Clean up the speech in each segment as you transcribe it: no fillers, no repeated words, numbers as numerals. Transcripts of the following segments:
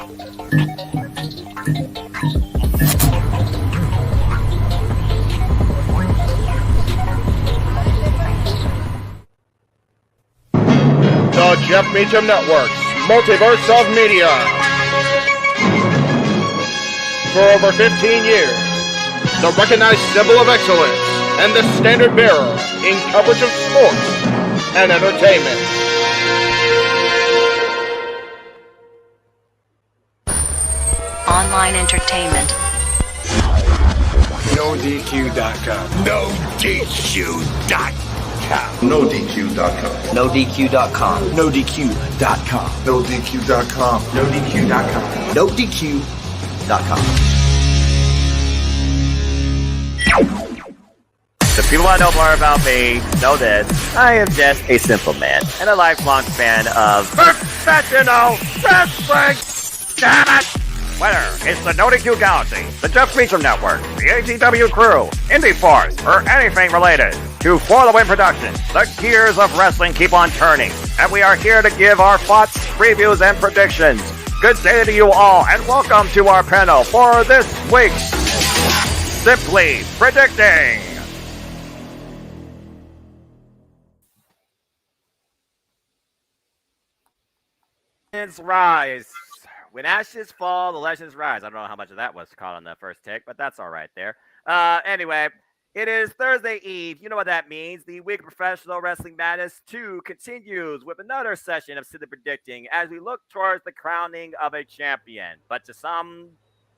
The Jeff Meacham Network's Multiverse of Media. For over 15 years, the recognized symbol of excellence and the standard bearer in coverage of sports and entertainment. Online entertainment. NoDQ.com. NoDQ.com. NoDQ.com. NoDQ.com. NoDQ.com. NoDQ.com. NoDQ.com. NoDQ.com. The people that know more about me know this. I am just a simple man and a lifelong fan of professional wrestling. Whether it's the NoDQ Galaxy, the Jeff Meacham Network, the ATW Crew, Indie Force, or anything related to For the Win Productions, the gears of wrestling keep on turning, and we are here to give our thoughts, previews, and predictions. Good day to you all, and welcome to our panel for this week's Simply Predicting. Rise. When ashes fall, the legends rise. I don't know how much of that was caught on the first take, but that's all right there. Anyway, it is Thursday Eve. You know what that means. The Week of Professional Wrestling Madness 2 continues with another session of Simply Predicting as we look towards the crowning of a champion. But to some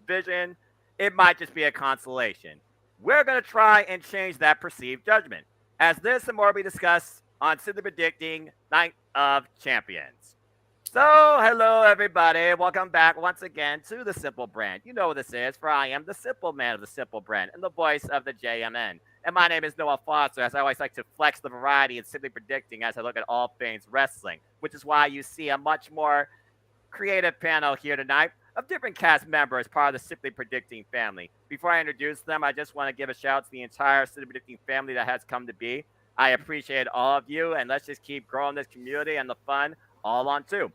vision, it might just be a consolation. We're going to try and change that perceived judgment, as this and more will be discussed on Simply Predicting Night of Champions. So, hello everybody. Welcome back once again to The Simple Brand. You know what this is, for I am the simple man of The Simple Brand and the voice of the JMN. And my name is Noah Foster, as I always like to flex the variety and Simply Predicting as I look at all things wrestling, which is why you see a much more creative panel here tonight of different cast members, part of the Simply Predicting family. Before I introduce them, I just want to give a shout out to the entire Simply Predicting family that has come to be. I appreciate all of you, and let's just keep growing this community and the fun all on two.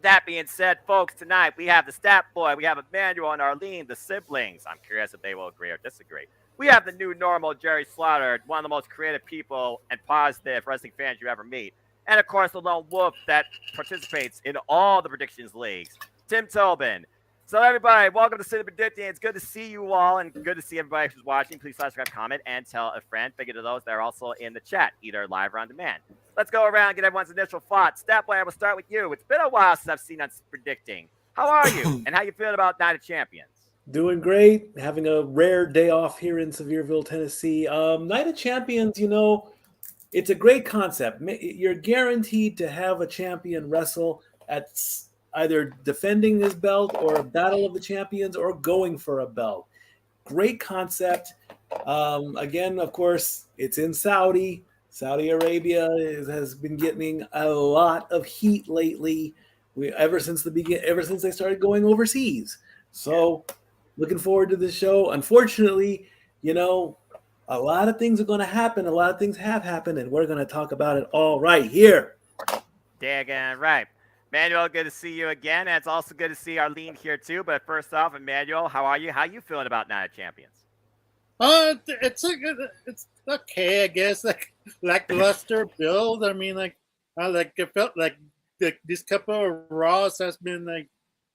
That being said, folks, tonight we have the Stat Boy, we have Emmanuel and Arlene, the siblings. I'm curious if they will agree or disagree. We have the new normal, Jerry Slaughter, one of the most creative people and positive wrestling fans you ever meet. And, of course, the lone wolf that participates in all the predictions leagues, Tim Tobin. So, everybody, welcome to Simply Predicting. It's good to see you all and good to see everybody who's watching. Please subscribe, comment, and tell a friend. Figure to those that are also in the chat, either live or on demand. Let's go around and get everyone's initial thoughts. Stat Boy, I will start with you. It's been a while since I've seen on Predicting. How are you, and how you feeling about Night of Champions? Doing great. Having a rare day off here in Sevierville, Tennessee. Night of Champions, you know, it's a great concept. You're guaranteed to have a champion wrestle at either defending his belt or a battle of the champions or going for a belt. Great concept. Again, of course, it's in Saudi Arabia has been getting a lot of heat lately. Ever since they started going overseas. So, looking forward to this show. Unfortunately, you know, a lot of things are going to happen. A lot of things have happened, and we're going to talk about it all right here. Daggone right. Emmanuel, good to see you again. And it's also good to see Arlene here too. But first off, Emmanuel, how are you? How you feeling about Night of Champions? It's okay, I guess. Like lackluster build. I mean, it felt like this couple of Raws has been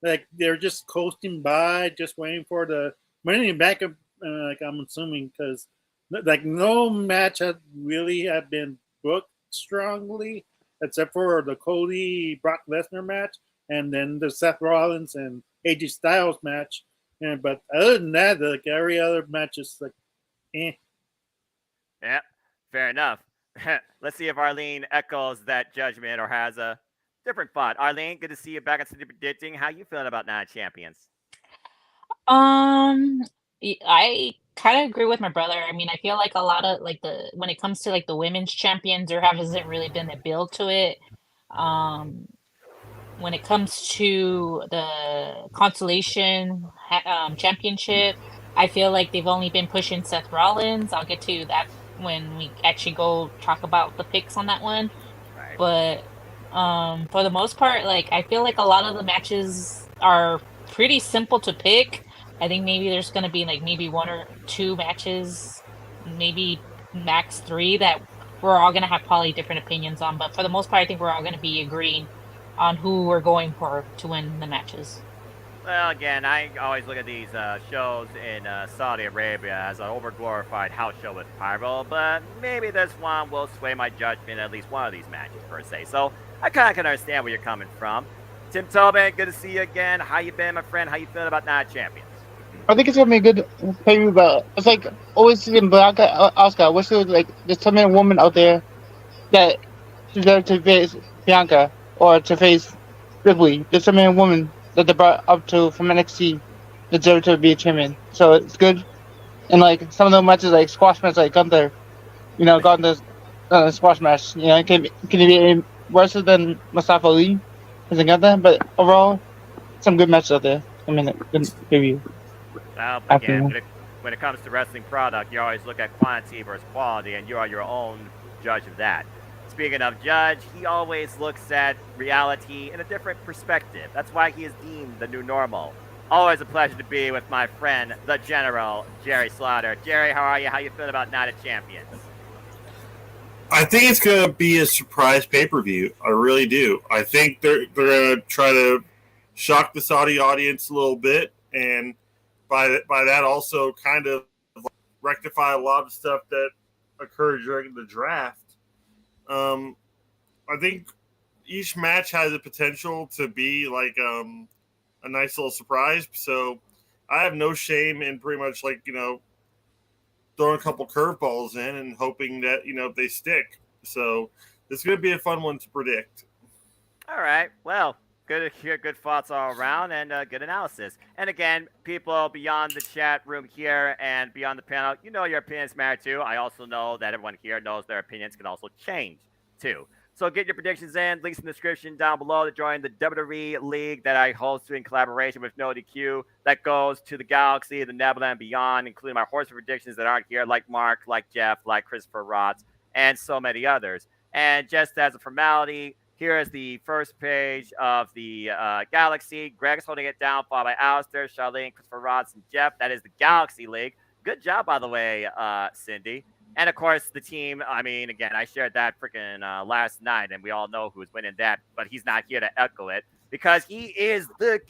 like they're just coasting by, just waiting for the money back. Like I'm assuming, because like no match had been booked strongly, except for the Cody Brock Lesnar match, and then the Seth Rollins and AJ Styles match. But other than that, like every other match is like, eh. Yeah, fair enough. Let's see if Arlene echoes that judgment or has a different thought. Arlene, good to see you back at Simply Predicting. How you feeling about Night of Champions? I kind of agree with my brother. I mean, I feel like a lot of when it comes to like the women's champions, there hasn't really been a build to it. When it comes to the consolation championship, I feel like they've only been pushing Seth Rollins. I'll get to that when we actually go talk about the picks on that one. Right. But for the most part, like I feel like a lot of the matches are pretty simple to pick. I think maybe there's going to be like maybe 1 or 2 matches, maybe max 3 that we're all going to have probably different opinions on. But for the most part, I think we're all going to be agreeing on who we're going for to win the matches. Well, again, I always look at these shows in Saudi Arabia as an overglorified house show with pyro, but maybe this one will sway my judgment in at least one of these matches, per se. So I kind of can understand where you're coming from. Tim Tobin, good to see you again. How you been, my friend? How you feeling about Night of Champions? I think it's gonna be a good pay-per-view, but it's like always in Bianca, Oscar. I wish there was like there's so many women out there that deserve to face Bianca or to face Ripley. There's so many women that they brought up to from NXT that deserve to be a champion. So it's good. And like some of the matches, like squash matches, like Gunther, Gunther's squash match. Can he be any worse than Mustafa Ali? Hasn't got that, but overall, some good matches out there. I mean, good pay-per-view. Well, again, when it comes to wrestling product, you always look at quantity versus quality, and you are your own judge of that. Speaking of judge, he always looks at reality in a different perspective. That's why he is deemed the new normal. Always a pleasure to be with my friend, the General, Jerry Slaughter. Jerry, how are you? How you feeling about Night of Champions? I think it's going to be a surprise pay-per-view. I really do. I think they're going to try to shock the Saudi audience a little bit, and by that also kind of rectify a lot of stuff that occurred during the draft. I think each match has the potential to be like a nice little surprise. So I have no shame in pretty much throwing a couple curveballs in and hoping that, they stick. So this is going to be a fun one to predict. All right. Well, good to hear good thoughts all around and good analysis. And again, people beyond the chat room here and beyond the panel, your opinions matter too. I also know that everyone here knows their opinions can also change too. So get your predictions in. Links in the description down below to join the WWE League that I host in collaboration with No DQ that goes to the Galaxy, the Nebula, and beyond, including my horse predictions that aren't here, like Mark, like Jeff, like Christopher Rotz, and so many others. And just as a formality, here is the first page of the Galaxy. Greg's holding it down, followed by Alistair, Charlene, Christopher Rotz, and Jeff. That is the Galaxy League. Good job, by the way, Cindy. And, of course, the team, again, I shared that freaking last night, and we all know who's winning that, but he's not here to echo it because he is the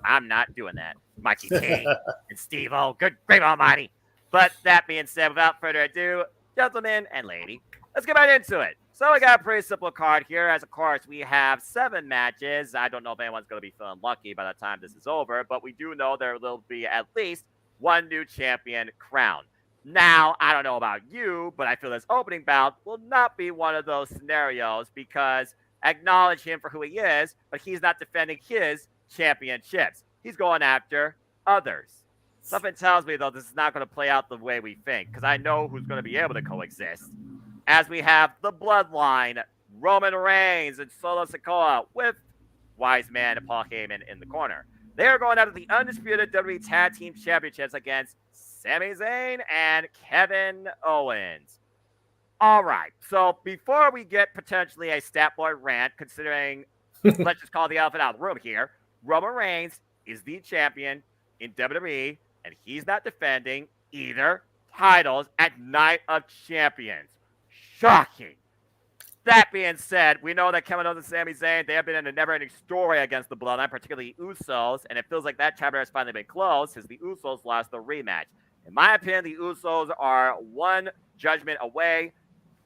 I'm not doing that. Mikey T and Steve-O, good, great almighty. But that being said, without further ado, gentlemen and lady, let's get right into it. So we got a pretty simple card here, as, of course, we have 7 matches. I don't know if anyone's going to be feeling lucky by the time this is over, but we do know there will be at least one new champion crowned. Now, I don't know about you, but I feel this opening bout will not be one of those scenarios because acknowledge him for who he is, but he's not defending his championships. He's going after others. Something tells me, though, this is not going to play out the way we think because I know who's going to be able to coexist. As we have the Bloodline, Roman Reigns and Solo Sikoa with Wise Man and Paul Heyman in the corner. They are going after the undisputed WWE Tag Team Championships against Sami Zayn and Kevin Owens. All right, so before we get potentially a stat boy rant, considering, let's just call the elephant out of the room here, Roman Reigns is the champion in WWE, and he's not defending either titles at Night of Champions. Shocking. That being said, we know that Kevin Owens and Sami Zayn, they have been in a never-ending story against the Bloodline, particularly Usos, and it feels like that chapter has finally been closed because the Usos lost the rematch. In my opinion, the Usos are one judgment away,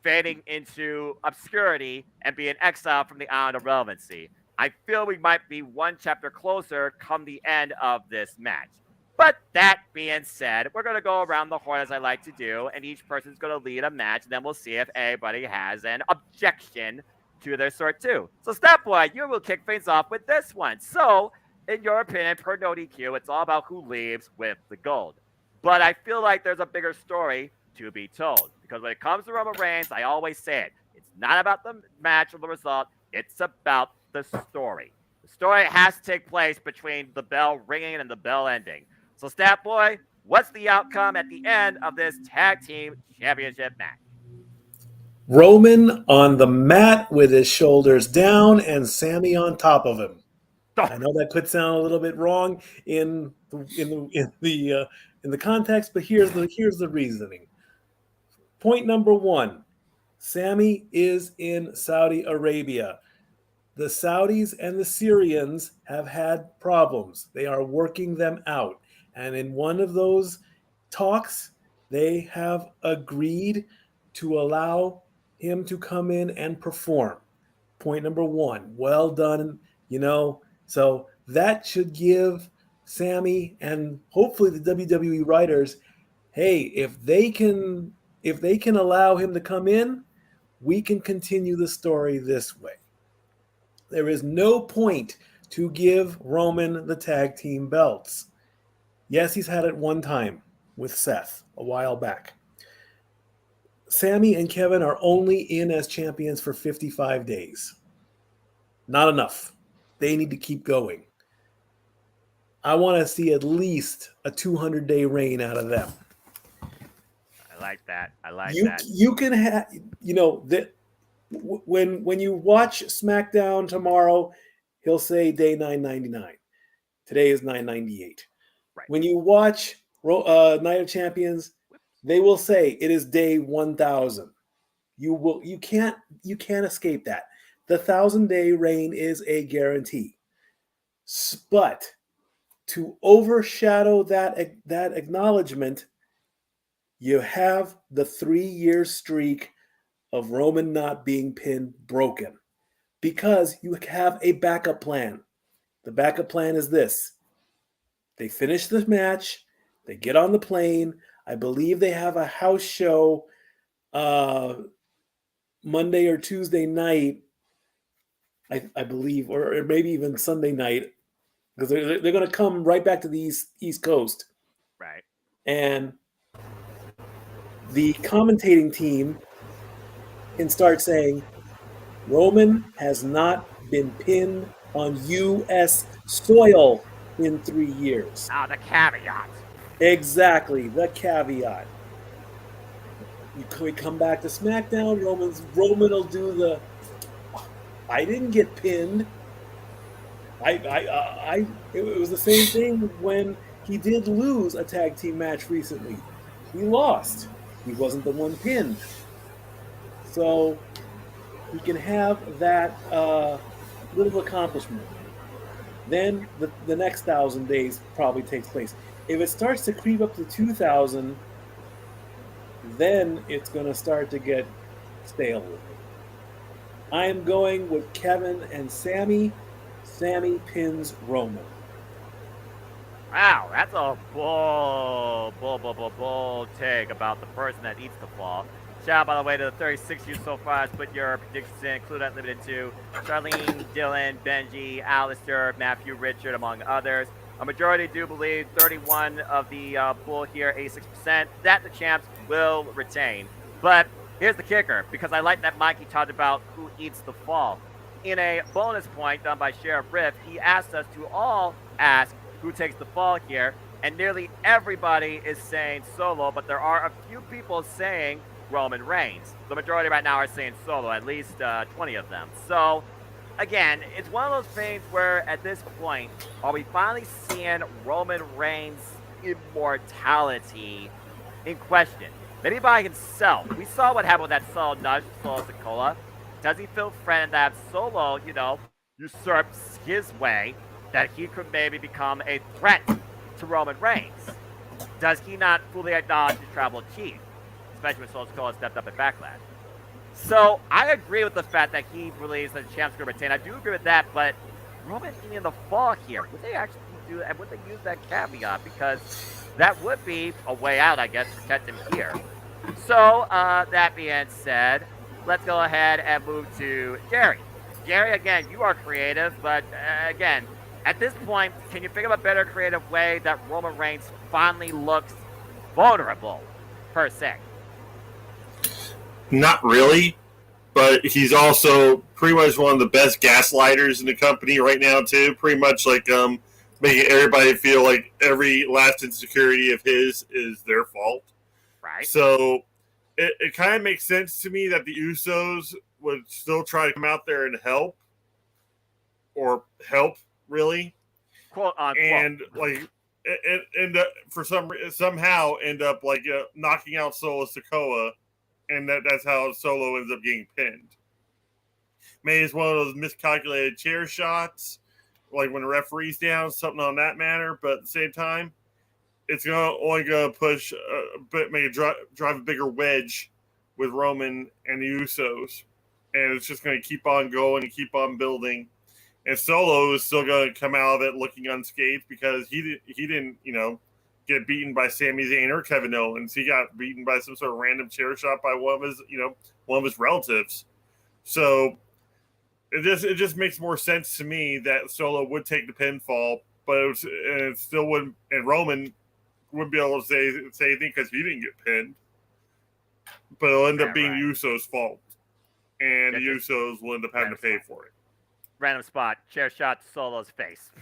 fading into obscurity and being exiled from the island of relevancy. I feel we might be one chapter closer come the end of this match. But that being said, we're going to go around the horn as I like to do, and each person's going to lead a match, and then we'll see if anybody has an objection to their sort too. So, Statboy, you will kick things off with this one. So, in your opinion, per no DQ, it's all about who leaves with the gold. But I feel like there's a bigger story to be told. Because when it comes to Roman Reigns, I always say it. It's not about the match or the result. It's about the story. The story has to take place between the bell ringing and the bell ending. So, Statboy, what's the outcome at the end of this tag team championship match? Roman on the mat with his shoulders down and Sami on top of him. I know that could sound a little bit wrong in the context, but here's the reasoning. Point number one: Sami is in Saudi Arabia. The Saudis and the Syrians have had problems. They are working them out, and in one of those talks, they have agreed to allow him to come in and perform. Point number one: well done. So that should give Sami and hopefully the WWE writers, hey, if they can allow him to come in, we can continue the story this way. There is no point to give Roman the tag team belts. Yes, he's had it one time with Seth a while back. Sami and Kevin are only in as champions for 55 days. Not enough. They need to keep going. I want to see at least a 200-day reign out of them. I like that. You can have, that when you watch SmackDown tomorrow, he'll say day 999. Today is 998. Right. When you watch Night of Champions, they will say it is day 1000. You can't escape that. The 1,000-day reign is a guarantee. But to overshadow that acknowledgement, you have the 3-year streak of Roman not being pinned broken, because you have a backup plan. The backup plan is this: they finish the match, they get on the plane. I believe they have a house show Monday or Tuesday night, I believe, or maybe even Sunday night, because they're going to come right back to the East Coast. Right. And the commentating team can start saying, Roman has not been pinned on U.S. soil in 3 years. Ah, the caveat. Exactly, the caveat. We come back to SmackDown, Roman will do the, I didn't get pinned. It was the same thing when he did lose a tag team match recently. He lost. He wasn't the one pinned. So he can have that little accomplishment. Then the next 1,000 days probably takes place. If it starts to creep up to 2,000, then it's going to start to get stale. I am going with Kevin and Sami. Sami pins Roman. Wow, that's a bold take about the person that eats the fall. Shout out, by the way, to the 36 you so far has put your predictions in, include Unlimited to Charlene, Dylan, Benji, Alistair, Matthew, Richard, among others. A majority do believe 31 of the pool here, 86%, that the champs will retain. But here's the kicker, because I like that Mikey talked about who eats the fall. In a bonus point done by Sheriff Riff, he asked us to all ask who takes the fall here, and nearly everybody is saying Solo, but there are a few people saying Roman Reigns. The majority right now are saying Solo, at least 20 of them. So, again, it's one of those things where at this point, are we finally seeing Roman Reigns' immortality in question? Maybe by himself. We saw what happened with that Solo nudge, Solo Sikoa. Does he feel threatened that Solo, usurps his way, that he could maybe become a threat to Roman Reigns? Does he not fully acknowledge the tribal chief, especially when Solo Sikoa stepped up at Backlash? So I agree with the fact that he believes that the champ's going to retain. I do agree with that, but Roman in the fall here, would they actually do that? Would they use that caveat? Because that would be a way out, I guess, to protect him here. So that being said, let's go ahead and move to Jerry. Jerry, again, you are creative, but again, at this point, can you think of a better creative way that Roman Reigns finally looks vulnerable, per se? Not really, but he's also pretty much one of the best gaslighters in the company right now, too. Pretty much like making everybody feel like every last insecurity of his is their fault. Right. So it kind of makes sense to me that the Usos would still try to come out there and help really, quote unquote. and like somehow end up like knocking out Solo Sikoa, and that's how Solo ends up getting pinned. Maybe it's one of those miscalculated chair shots, like when the referee's down, something on that matter. But at the same time, it's only gonna push a bit, maybe drive a bigger wedge with Roman and the Usos, and it's just gonna keep on going and keep on building. And Solo is still going to come out of it looking unscathed because he didn't, get beaten by Sami Zayn or Kevin Owens. He got beaten by some sort of random chair shot by one of his relatives. So it just makes more sense to me that Solo would take the pinfall, but it still wouldn't, and Roman wouldn't be able to say anything because he didn't get pinned. But it'll end up being Usos' fault, and the Usos will end up having to pay for it. Random spot, chair shot to Solo's face.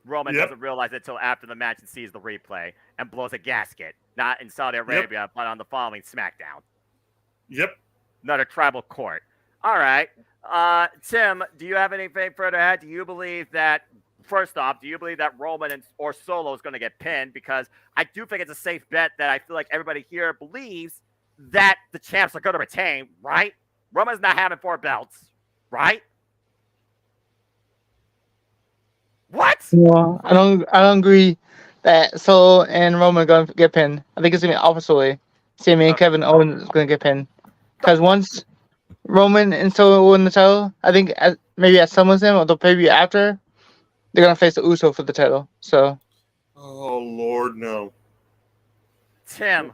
Roman doesn't realize it until after the match and sees the replay and blows a gasket. Not in Saudi Arabia, but on the following SmackDown. Yep. Another tribal court. All right. Tim, do you have anything further to add? Do you believe that, first off, Roman or Solo is going to get pinned? Because I do think it's a safe bet that I feel like everybody here believes that the champs are going to retain, right? Roman's not having 4 belts, right? What? No, I don't agree that Solo and Roman are gonna get pinned. I think it's gonna be opposite way. Sami and Kevin Owens is gonna get pinned. Because once Roman and Solo win the title, I think maybe at SummerSlam or the pay-per-view after, they're gonna face the Uso for the title. So. Oh Lord, no. Tim,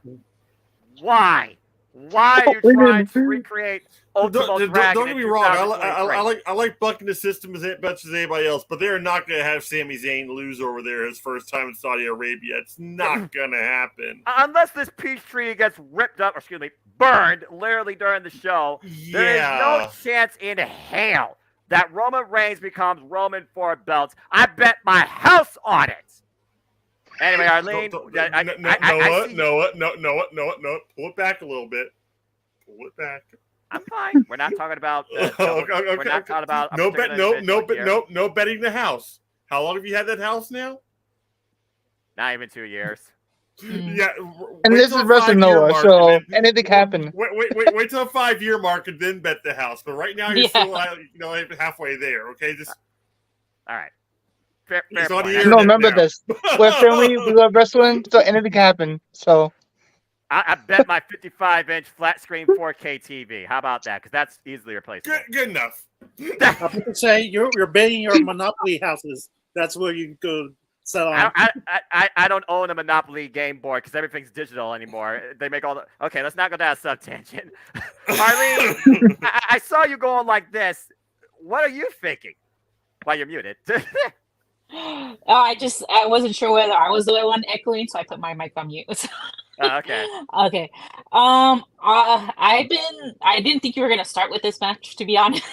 why? Why are you trying to recreate Ultimo Dragon? Don't get me wrong. I like bucking the system as much as anybody else, but they're not going to have Sami Zayn lose over there his first time in Saudi Arabia. It's not going to happen unless this peace treaty gets burned literally during the show. Yeah. There is no chance in hell that Roman Reigns becomes Roman for belts. I bet my house on it. Anyway, Arlene, Noah, pull it back a little bit. Pull it back. I'm fine. We're not talking about. We're not talking about. No betting the house. How long have you had that house now? Not even 2 years. Yeah, and this is Wrestling Noah, so anything can happen. Wait till the 5-year mark and then bet the house. But right now you're still, halfway there. Okay, just all right. Fair remember this. We're filming, we love wrestling, so anything can happen. So I bet my 55-inch flat screen 4K TV. How about that? Because that's easily replaceable. Good enough. I would say you're betting your Monopoly houses. That's where you go sell on. I don't own a Monopoly game board because everything's digital anymore. They make all the. Okay, let's not go down a sub tangent. Arlene, I saw you going like this. What are you thinking? While you're muted. I wasn't sure whether I was the one echoing, so I put my mic on mute. Okay. Okay. I didn't think you were gonna start with this match, to be honest.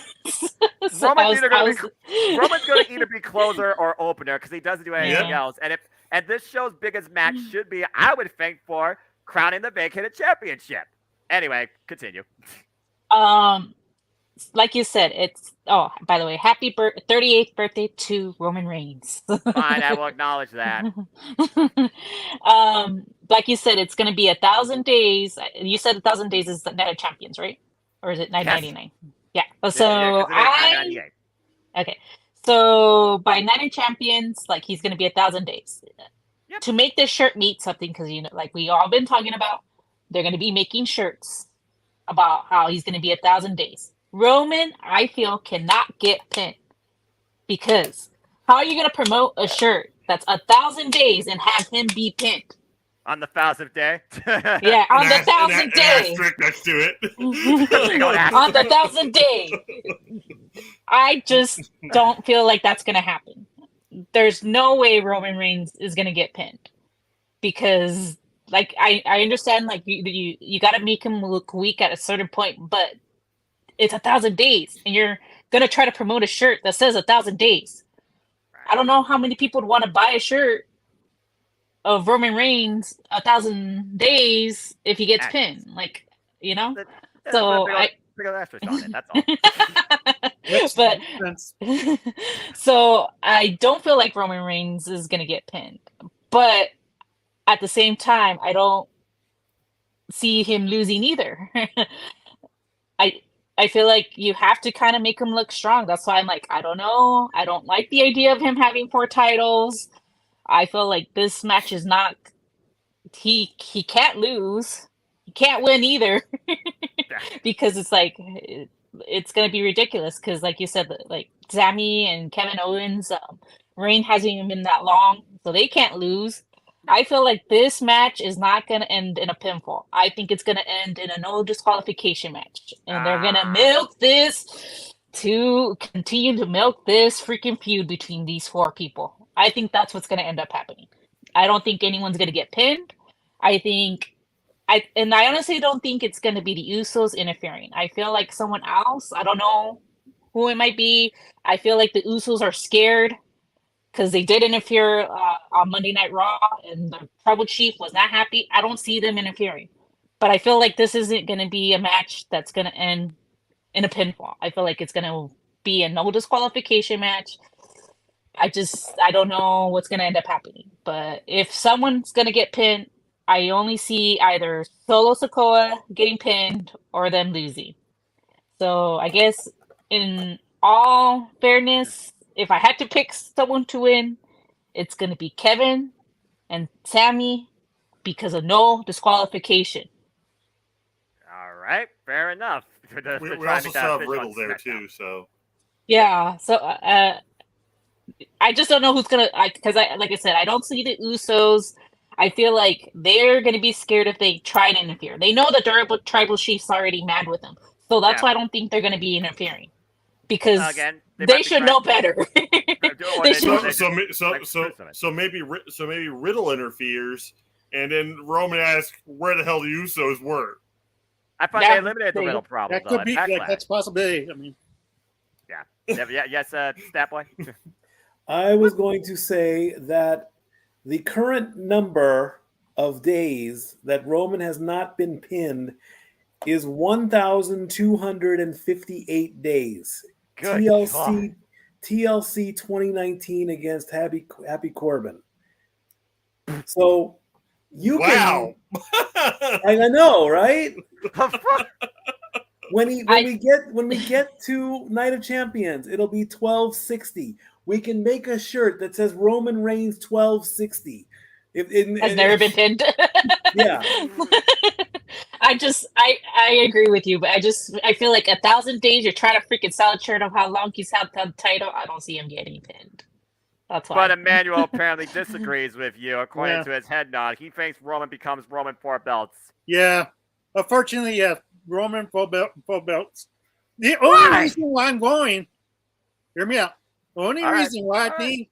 So Roman's gonna either be closer or opener because he doesn't do anything else. And this show's biggest match should be, I would think, for crowning the vacated championship. Anyway, continue. Like you said, it's by the way, happy 38th birthday to Roman Reigns. Fine, I will acknowledge that. Like you said, it's going to be 1,000 days. You said 1,000 days is the Night of Champions, right? Or is it 999? Yeah. So okay. So by Night of Champions, like he's going to be 1,000 days. Yep. To make this shirt mean something, because like we all been talking about, they're going to be making shirts about how he's going to be 1,000 days. Roman, I feel, cannot get pinned because how are you going to promote a shirt that's 1,000 days and have him be pinned on the 1,000th day? Yeah, on the 1,000th day. Next to it. On the 1,000th day. I just don't feel like that's going to happen. There's no way Roman Reigns is going to get pinned because, like, I understand, like you got to make him look weak at a certain point, but it's 1,000 days, and you're gonna try to promote a shirt that says 1,000 days. I don't know how many people would want to buy a shirt of Roman Reigns 1,000 days if he gets pinned. Like, So pick an asterisk on it. That's all. But Makes sense. so I don't feel like Roman Reigns is gonna get pinned. But at the same time, I don't see him losing either. I I feel like you have to kind of make him look strong. That's why I'm like, I don't know. I don't like the idea of him having 4 titles. I feel like this match is not he can't lose. He can't win either because it's like it's gonna be ridiculous. Because like you said, like Sammy and Kevin Owens, reign hasn't even been that long, so they can't lose. I feel like this match is not gonna end in a pinfall. I think it's gonna end in a no disqualification match, and they're gonna milk this to continue to milk this freaking feud between these 4 people. I think that's what's gonna end up happening. I don't think anyone's gonna get pinned. I think I honestly don't think it's gonna be the Usos interfering. I feel like someone else, I don't know who it might be. I feel like the Usos are scared because they did interfere on Monday Night Raw, and the Tribal Chief was not happy. I don't see them interfering, but I feel like this isn't gonna be a match that's gonna end in a pinfall. I feel like it's gonna be a no disqualification match. I don't know what's gonna end up happening. But if someone's gonna get pinned, I only see either Solo Sikoa getting pinned or them losing. So I guess in all fairness, if I had to pick someone to win, it's gonna be Kevin and Sammy because of no disqualification. All right, fair enough. We also still have Riddle there too, so Yeah. So I just don't know who's gonna. Because like I said, I don't see the Usos. I feel like they're gonna be scared if they try to interfere. They know the Tribal Chief's already mad with them, so that's why I don't think they're gonna be interfering. Because Again, they should know better. They should- so maybe Riddle interferes, and then Roman asks where the hell the Usos were. I thought Yeah, they eliminated the they- Riddle problem. That though, could be at like Backlash. that's a possibility. I mean, Yes, Stat Boy. I was going to say that the current number of days that Roman has not been pinned is 1,258 days. Good TLC 2019 against Happy Corbin. So you Wow. I know, right? The fuck? When we get to Night of Champions, it'll be 1260. We can make a shirt that says Roman Reigns 1260. Has never been pinned. Yeah. I agree with you, but I feel like 1,000 days you're trying to freaking sell a shirt of how long he's had the title. I don't see him getting pinned. That's why. But Emmanuel apparently disagrees with you. According Yeah. to his head nod, he thinks Roman becomes Roman 4 belts. yeah. Unfortunately, yeah. Roman full belts. The only reason why I'm going, hear me out. The only All right. reason why I All right. think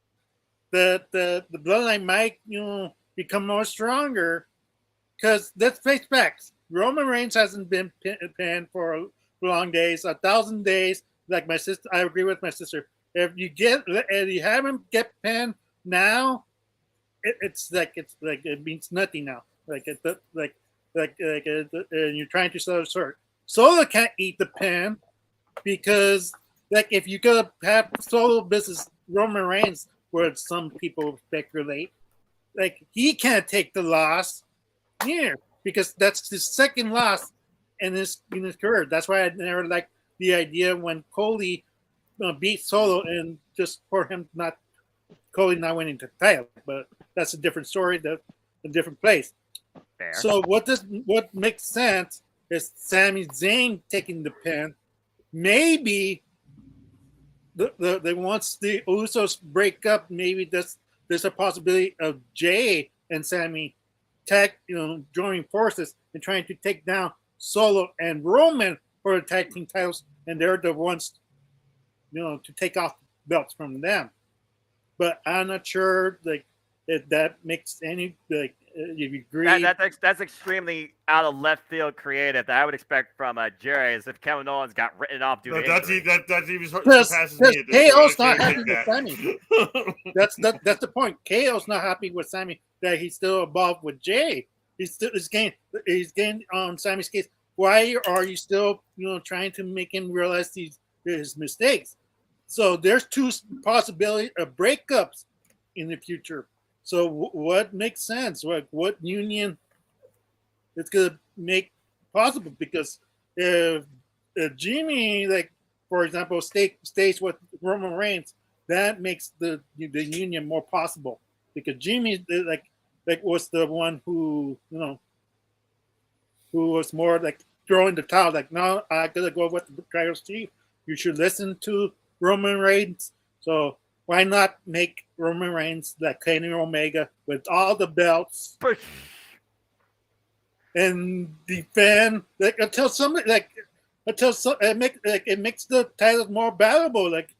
that the bloodline might become more stronger, because let's face facts. Roman Reigns hasn't been pinned for long days, 1,000 days. Like my sister, I agree with my sister. If you haven't get pinned now, it's like it means nothing now. You're trying to sell a shirt. Solo can't eat the pin because, like, if you go have Solo business Roman Reigns, where some people speculate, like he can't take the loss here because that's his second loss in his career. That's why I never liked the idea when Cody beat Solo and just for him Cody not winning the title. But that's a different story. That's a different place. Fair. So what makes sense is Sami Zayn taking the pin. Maybe once the Usos break up, maybe there's a possibility of Jay and Sami joining forces and trying to take down Solo and Roman for the tag team titles, and they're the ones to take off belts from them. But I'm not sure if that makes any you agree? That's extremely out of left field creative that I would expect from Jerry, as if Kevin Owens got written off due to injury. That even surpasses me. at this KO's point. not happy with Sammy. That's the point. KO's not happy with Sammy that he's still above with Jay. He's getting on Sammy's case. Why are you still trying to make him realize he's his mistakes. So there's two possibility of breakups in the future. So what makes sense? What union is gonna make possible? Because if Jimmy, like for example, stays with Roman Reigns, that makes the union more possible. Because Jimmy like was the one who who was more like throwing the towel, like, no, I gotta go with the tribal chief. You should listen to Roman Reigns. So why not make Roman Reigns like Kenny Omega with all the belts and defend like until it makes the titles more valuable. Like,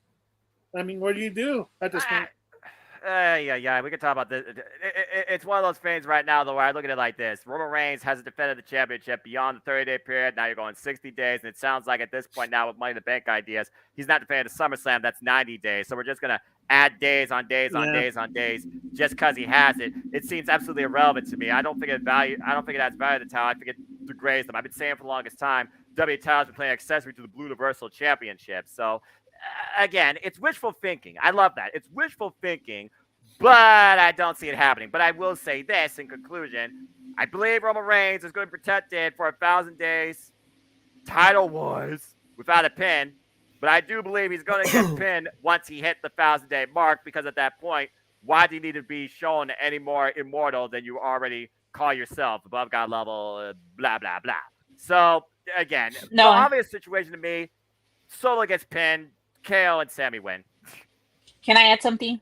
I mean, what do you do at this point? Yeah, we can talk about this. It's one of those things right now, though, where I look at it like this. Roman Reigns hasn't defended the championship beyond the 30-day period. Now you're going 60 days, and it sounds like at this point now with Money in the Bank ideas, he's not defending the SummerSlam. That's 90 days. So we're just going to add days on days on days on days just because he has it. It seems absolutely irrelevant to me. I don't think it adds value to the title. I think it degrades them. I've been saying for the longest time, WWE title's been playing accessory to the Blue Universal Championship. So again, it's wishful thinking. I love that. It's wishful thinking, but I don't see it happening. But I will say this in conclusion. I believe Roman Reigns is going to be protected for 1,000 days, title-wise, without a pin. But I do believe he's going to get pinned once he hit the 1,000-day mark, because at that point, why do you need to be shown any more immortal than you already call yourself, above God level, blah, blah, blah. So, again, the obvious situation to me, Solo gets pinned, KO and Sammy win. Can I add something?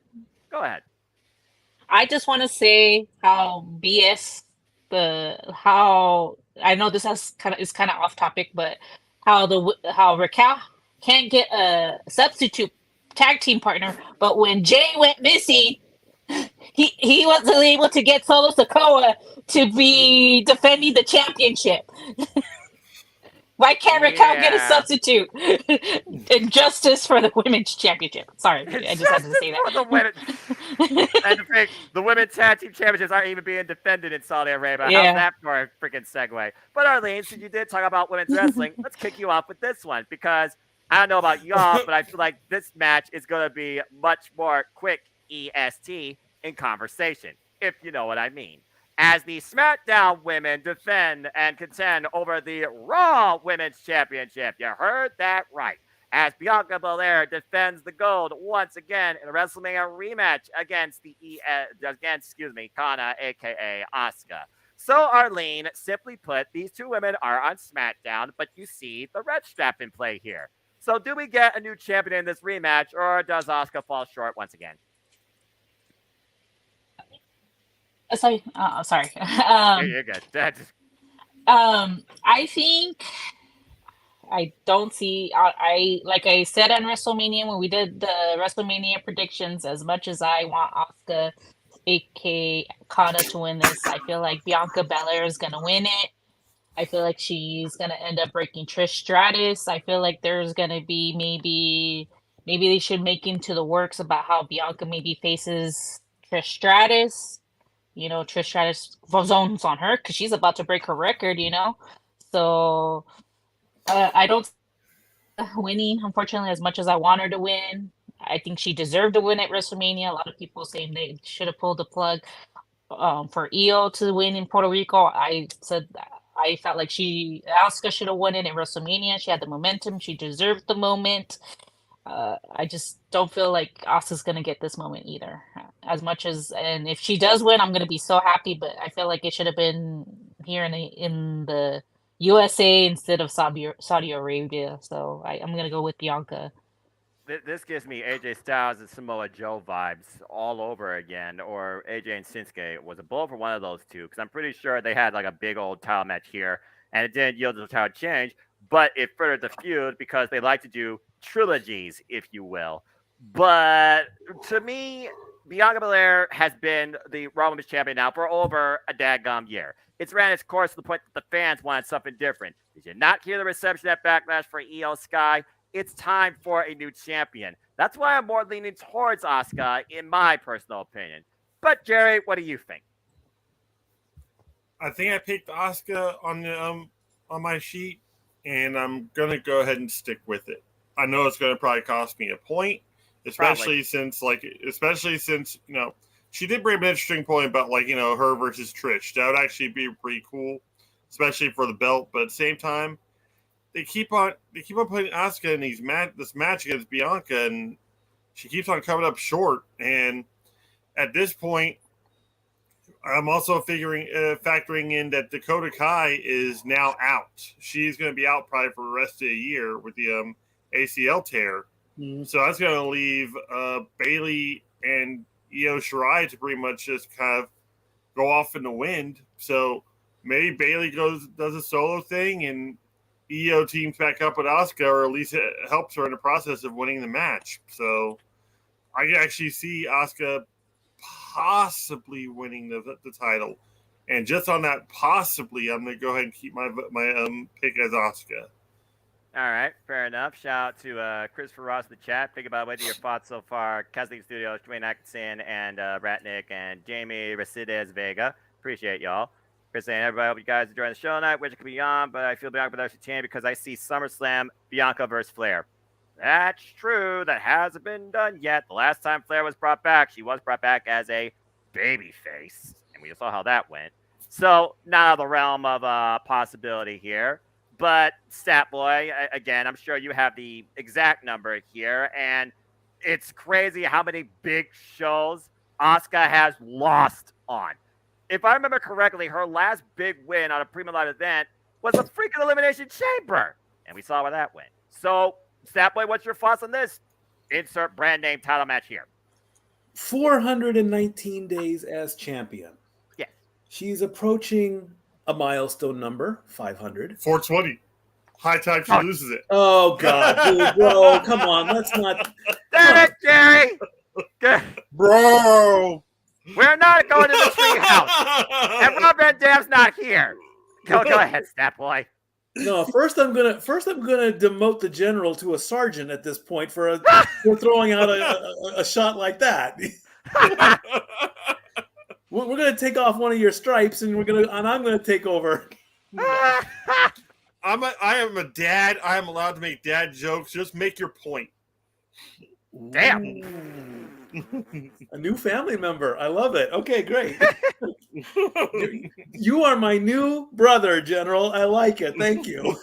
Go ahead. I just want to say how BS how I know this is kind of off topic, but how Raquel can't get a substitute tag team partner, but when Jay went missing, he wasn't able to get Solo Sikoa to be defending the championship. Why can't Raquel get a substitute? Injustice for the women's championship. Sorry, I just had to say that. And the women's tag team championships aren't even being defended in Saudi Arabia. Yeah. How's that for a freaking segue? But Arlene, since you did talk about women's wrestling, let's kick you off with this one, because I don't know about y'all, but I feel like this match is going to be much more quick EST in conversation, if you know what I mean. As the SmackDown women defend and contend over the Raw Women's Championship. You heard that right. As Bianca Belair defends the gold once again in a WrestleMania rematch against Kana, aka Asuka. So, Arlene, simply put, these two women are on SmackDown, but you see the red strap in play here. So, do we get a new champion in this rematch, or does Asuka fall short once again? Sorry. You're good. I think I don't see. I like I said on WrestleMania when we did the WrestleMania predictions. As much as I want Asuka, aka Kana, to win this, I feel like Bianca Belair is gonna win it. I feel like she's gonna end up breaking Trish Stratus. I feel like there's gonna be maybe they should make into the works about how Bianca maybe faces Trish Stratus. You know, Trish Stratus zones on her because she's about to break her record, you know? So I don't winning, unfortunately, as much as I want her to win. I think she deserved to win at WrestleMania. A lot of people saying they should have pulled the plug for Io to win in Puerto Rico. I said I felt like Asuka should have won it at WrestleMania. She had the momentum. She deserved the moment. I just don't feel like Asuka's gonna get this moment either. As much as, and if she does win, I'm gonna be so happy. But I feel like it should have been here in the USA instead of Saudi Arabia. So I'm gonna go with Bianca. This gives me AJ Styles and Samoa Joe vibes all over again, or AJ and Shinsuke. Was a bull for one of those two, because I'm pretty sure they had like a big old title match here, and it didn't yield to a title change, but it furthered the feud because they like to do trilogies, if you will. But to me, Bianca Belair has been the Raw Women's Champion now for over a daggum year. It's ran its course to the point that the fans wanted something different. Did you not hear the reception at Backlash for Io Sky? It's time for a new champion. That's why I'm more leaning towards Asuka, in my personal opinion. But Jerry, what do you think? I think I picked Asuka on my sheet, and I'm gonna go ahead and stick with it. I know it's going to probably cost me a point, especially since she did bring up an interesting point about her versus Trish. That would actually be pretty cool, especially for the belt. But at the same time, they keep on putting Asuka in this match against Bianca, and she keeps on coming up short. And at this point, I'm also factoring in that Dakota Kai is now out. She's going to be out probably for the rest of the year with the ACL tear. Mm-hmm. So that's going to leave Bayley and Io Shirai to pretty much just kind of go off in the wind. So maybe Bayley does a solo thing, and Io teams back up with Asuka, or at least it helps her in the process of winning the match. So I can actually see Asuka possibly winning the title, and just on that possibly, I'm going to go ahead and keep my pick as Asuka. All right, fair enough. Shout out to Christopher Ross in the chat. Think about what are your thoughts so far. Casting Studios, Dwayne Atkinson, and Ratnick, and Jamie Resides Vega. Appreciate y'all. Chris saying, everybody, hope you guys enjoying the show tonight. Wish it could be on, but I feel Bianca without team because I see SummerSlam Bianca versus Flair. That's true. That hasn't been done yet. The last time Flair was brought back, she was brought back as a babyface, and we saw how that went. So not out of the realm of possibility here. But Stat Boy, again, I'm sure you have the exact number here, and it's crazy how many big shows Asuka has lost on. If I remember correctly, her last big win on a Premium Live event was a freaking Elimination Chamber, and we saw where that went. So, Stat Boy, what's your thoughts on this? Insert brand name title match here. 419 days as champion. Yes. She's approaching a milestone number, 500. 420. High time she loses it. Oh, God. Dude, bro, come on. Let's not. Damn it, Jerry! Bro! We're not going to the treehouse. And Rob Van Dam's not here. Go ahead, Stat Boy. No, first I'm gonna demote the general to a sergeant at this point for throwing out a shot like that. We're gonna take off one of your stripes, and I'm gonna take over. I am a dad. I am allowed to make dad jokes. Just make your point. Damn. A new family member. I love it. Okay, great. You are my new brother, General. I like it. Thank you.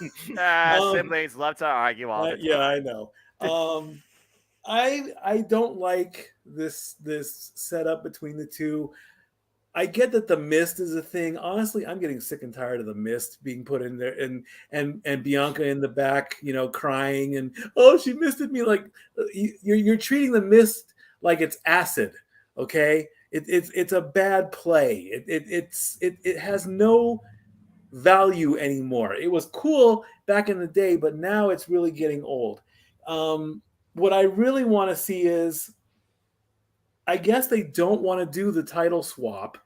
Siblings love to argue all the time. Yeah, I know. I don't like this setup between the two. I get that the mist is a thing. Honestly, I'm getting sick and tired of the mist being put in there, and Bianca in the back, crying and she misted me. Like you're treating the mist like it's acid. Okay, it's a bad play. It has no value anymore. It was cool back in the day, but now it's really getting old. What I really want to see is, I guess they don't want to do the title swap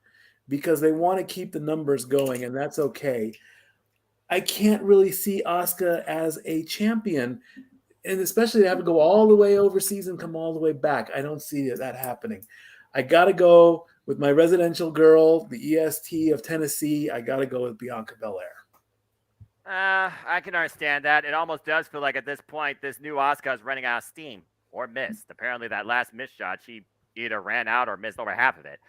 because they want to keep the numbers going, and that's okay. I can't really see Asuka as a champion, and especially to have to go all the way overseas and come all the way back. I don't see that happening. I got to go with my residential girl, the EST of Tennessee. I got to go with Bianca Belair. I can understand that. It almost does feel like at this point, this new Asuka is running out of steam or missed. Apparently, that last missed shot, she either ran out or missed over half of it.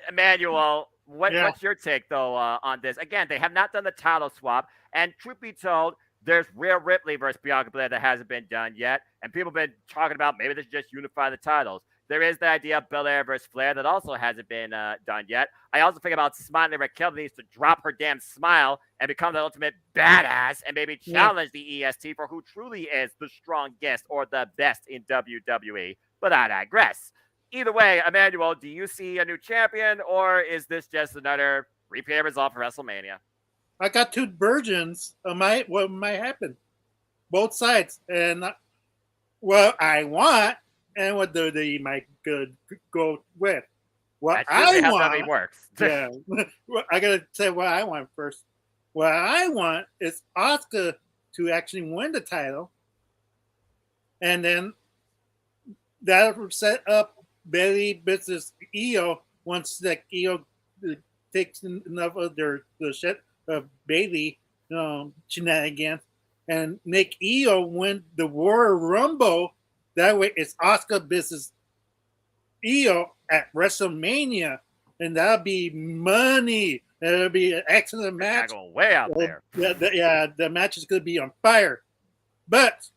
Emmanuel, what's your take, though, on this? Again, they have not done the title swap. And truth be told, there's Rhea Ripley versus Bianca Belair that hasn't been done yet. And people have been talking about maybe they should just unify the titles. There is the idea of Belair versus Flair that also hasn't been done yet. I also think about Smiley Raquel that needs to drop her damn smile and become the ultimate badass and maybe challenge the EST for who truly is the strongest or the best in WWE. But I digress. Either way, Emmanuel, do you see a new champion, or is this just another replay result for WrestleMania? I got two versions of what might happen. Both sides. And what I want and what they might go with. What I want works. Yeah. I got to say what I want first. What I want is Asuka to actually win the title. And then that'll set up Bayley versus Io once Io takes enough of the shit of Bayley shenanigans, and make Io win the Royal Rumble. That way, it's Asuka versus Io at WrestleMania, and that'll be money. It'll be an excellent match. Going way out there. Yeah, the match is going to be on fire. But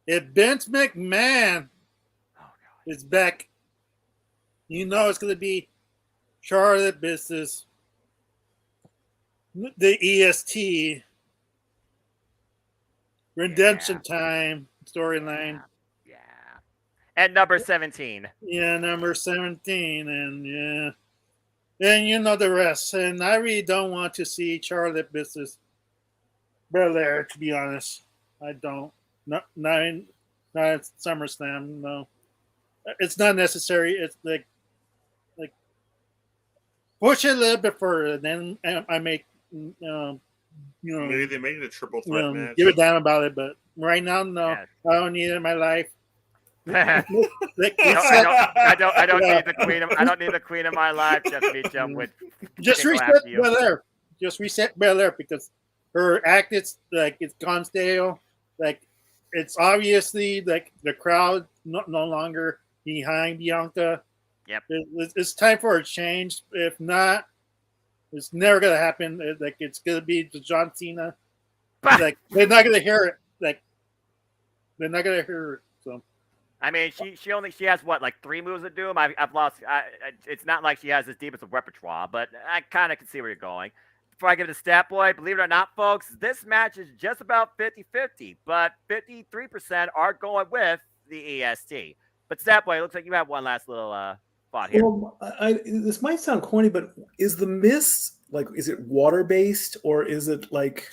if Vince McMahon is back, you know it's going to be Charlotte versus the EST Redemption Time storyline. Yeah. At number 17. Yeah, number 17. And you know the rest. And I really don't want to see Charlotte versus Belair, to be honest. I don't. Not at SummerSlam, no. It's not necessary. It's like push it a little bit further, then I make maybe they make it a triple threat match. give a damn about it. But right now, no, I don't need it in my life. I don't need the queen. I don't need the queen of my life. Just be jump with. Just reset Belair. Just reset Belair because her act is like it's gone stale. Like it's obviously like the crowd no longer behind Bianca. Yep. It's time for a change. If not, it's never gonna happen. Like it's gonna be John Cena. Like they're not gonna hear it. Like they're not gonna hear it. So. I mean, she has what, like 3 moves to do? I've lost. It's not like she has this deep of repertoire, but I kind of can see where you're going. Before I give it to Stat Boy, believe it or not, folks, this match is just about 50-50, but 53% are going with the EST. But Stat Boy, it looks like you have one last little spot here. Well, this might sound corny, but is the mist is it water based or is it like?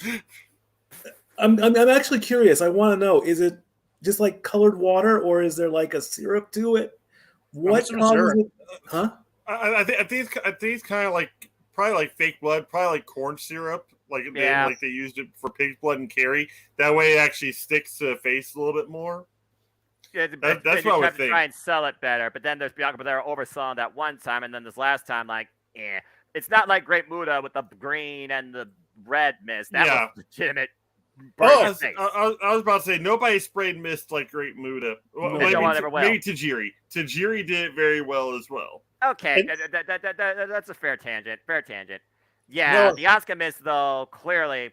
I'm actually curious. I want to know: is it just like colored water, or is there like a syrup to it? What causes it? Huh? I think it's kind of like probably like fake blood, probably like corn syrup, like they used it for pig's blood and curry. That way, it actually sticks to the face a little bit more. Yeah, that's what I would think. Try and sell it better, but then there's Bianca Belair overselling that one time, and then this last time, it's not like Great Muta with the green and the red mist. That was legitimate. I was about to say nobody sprayed mist like Great Muta. No maybe will. Tajiri. Tajiri did it very well as well. Okay, that's a fair tangent. Yeah, the Asuka mist though clearly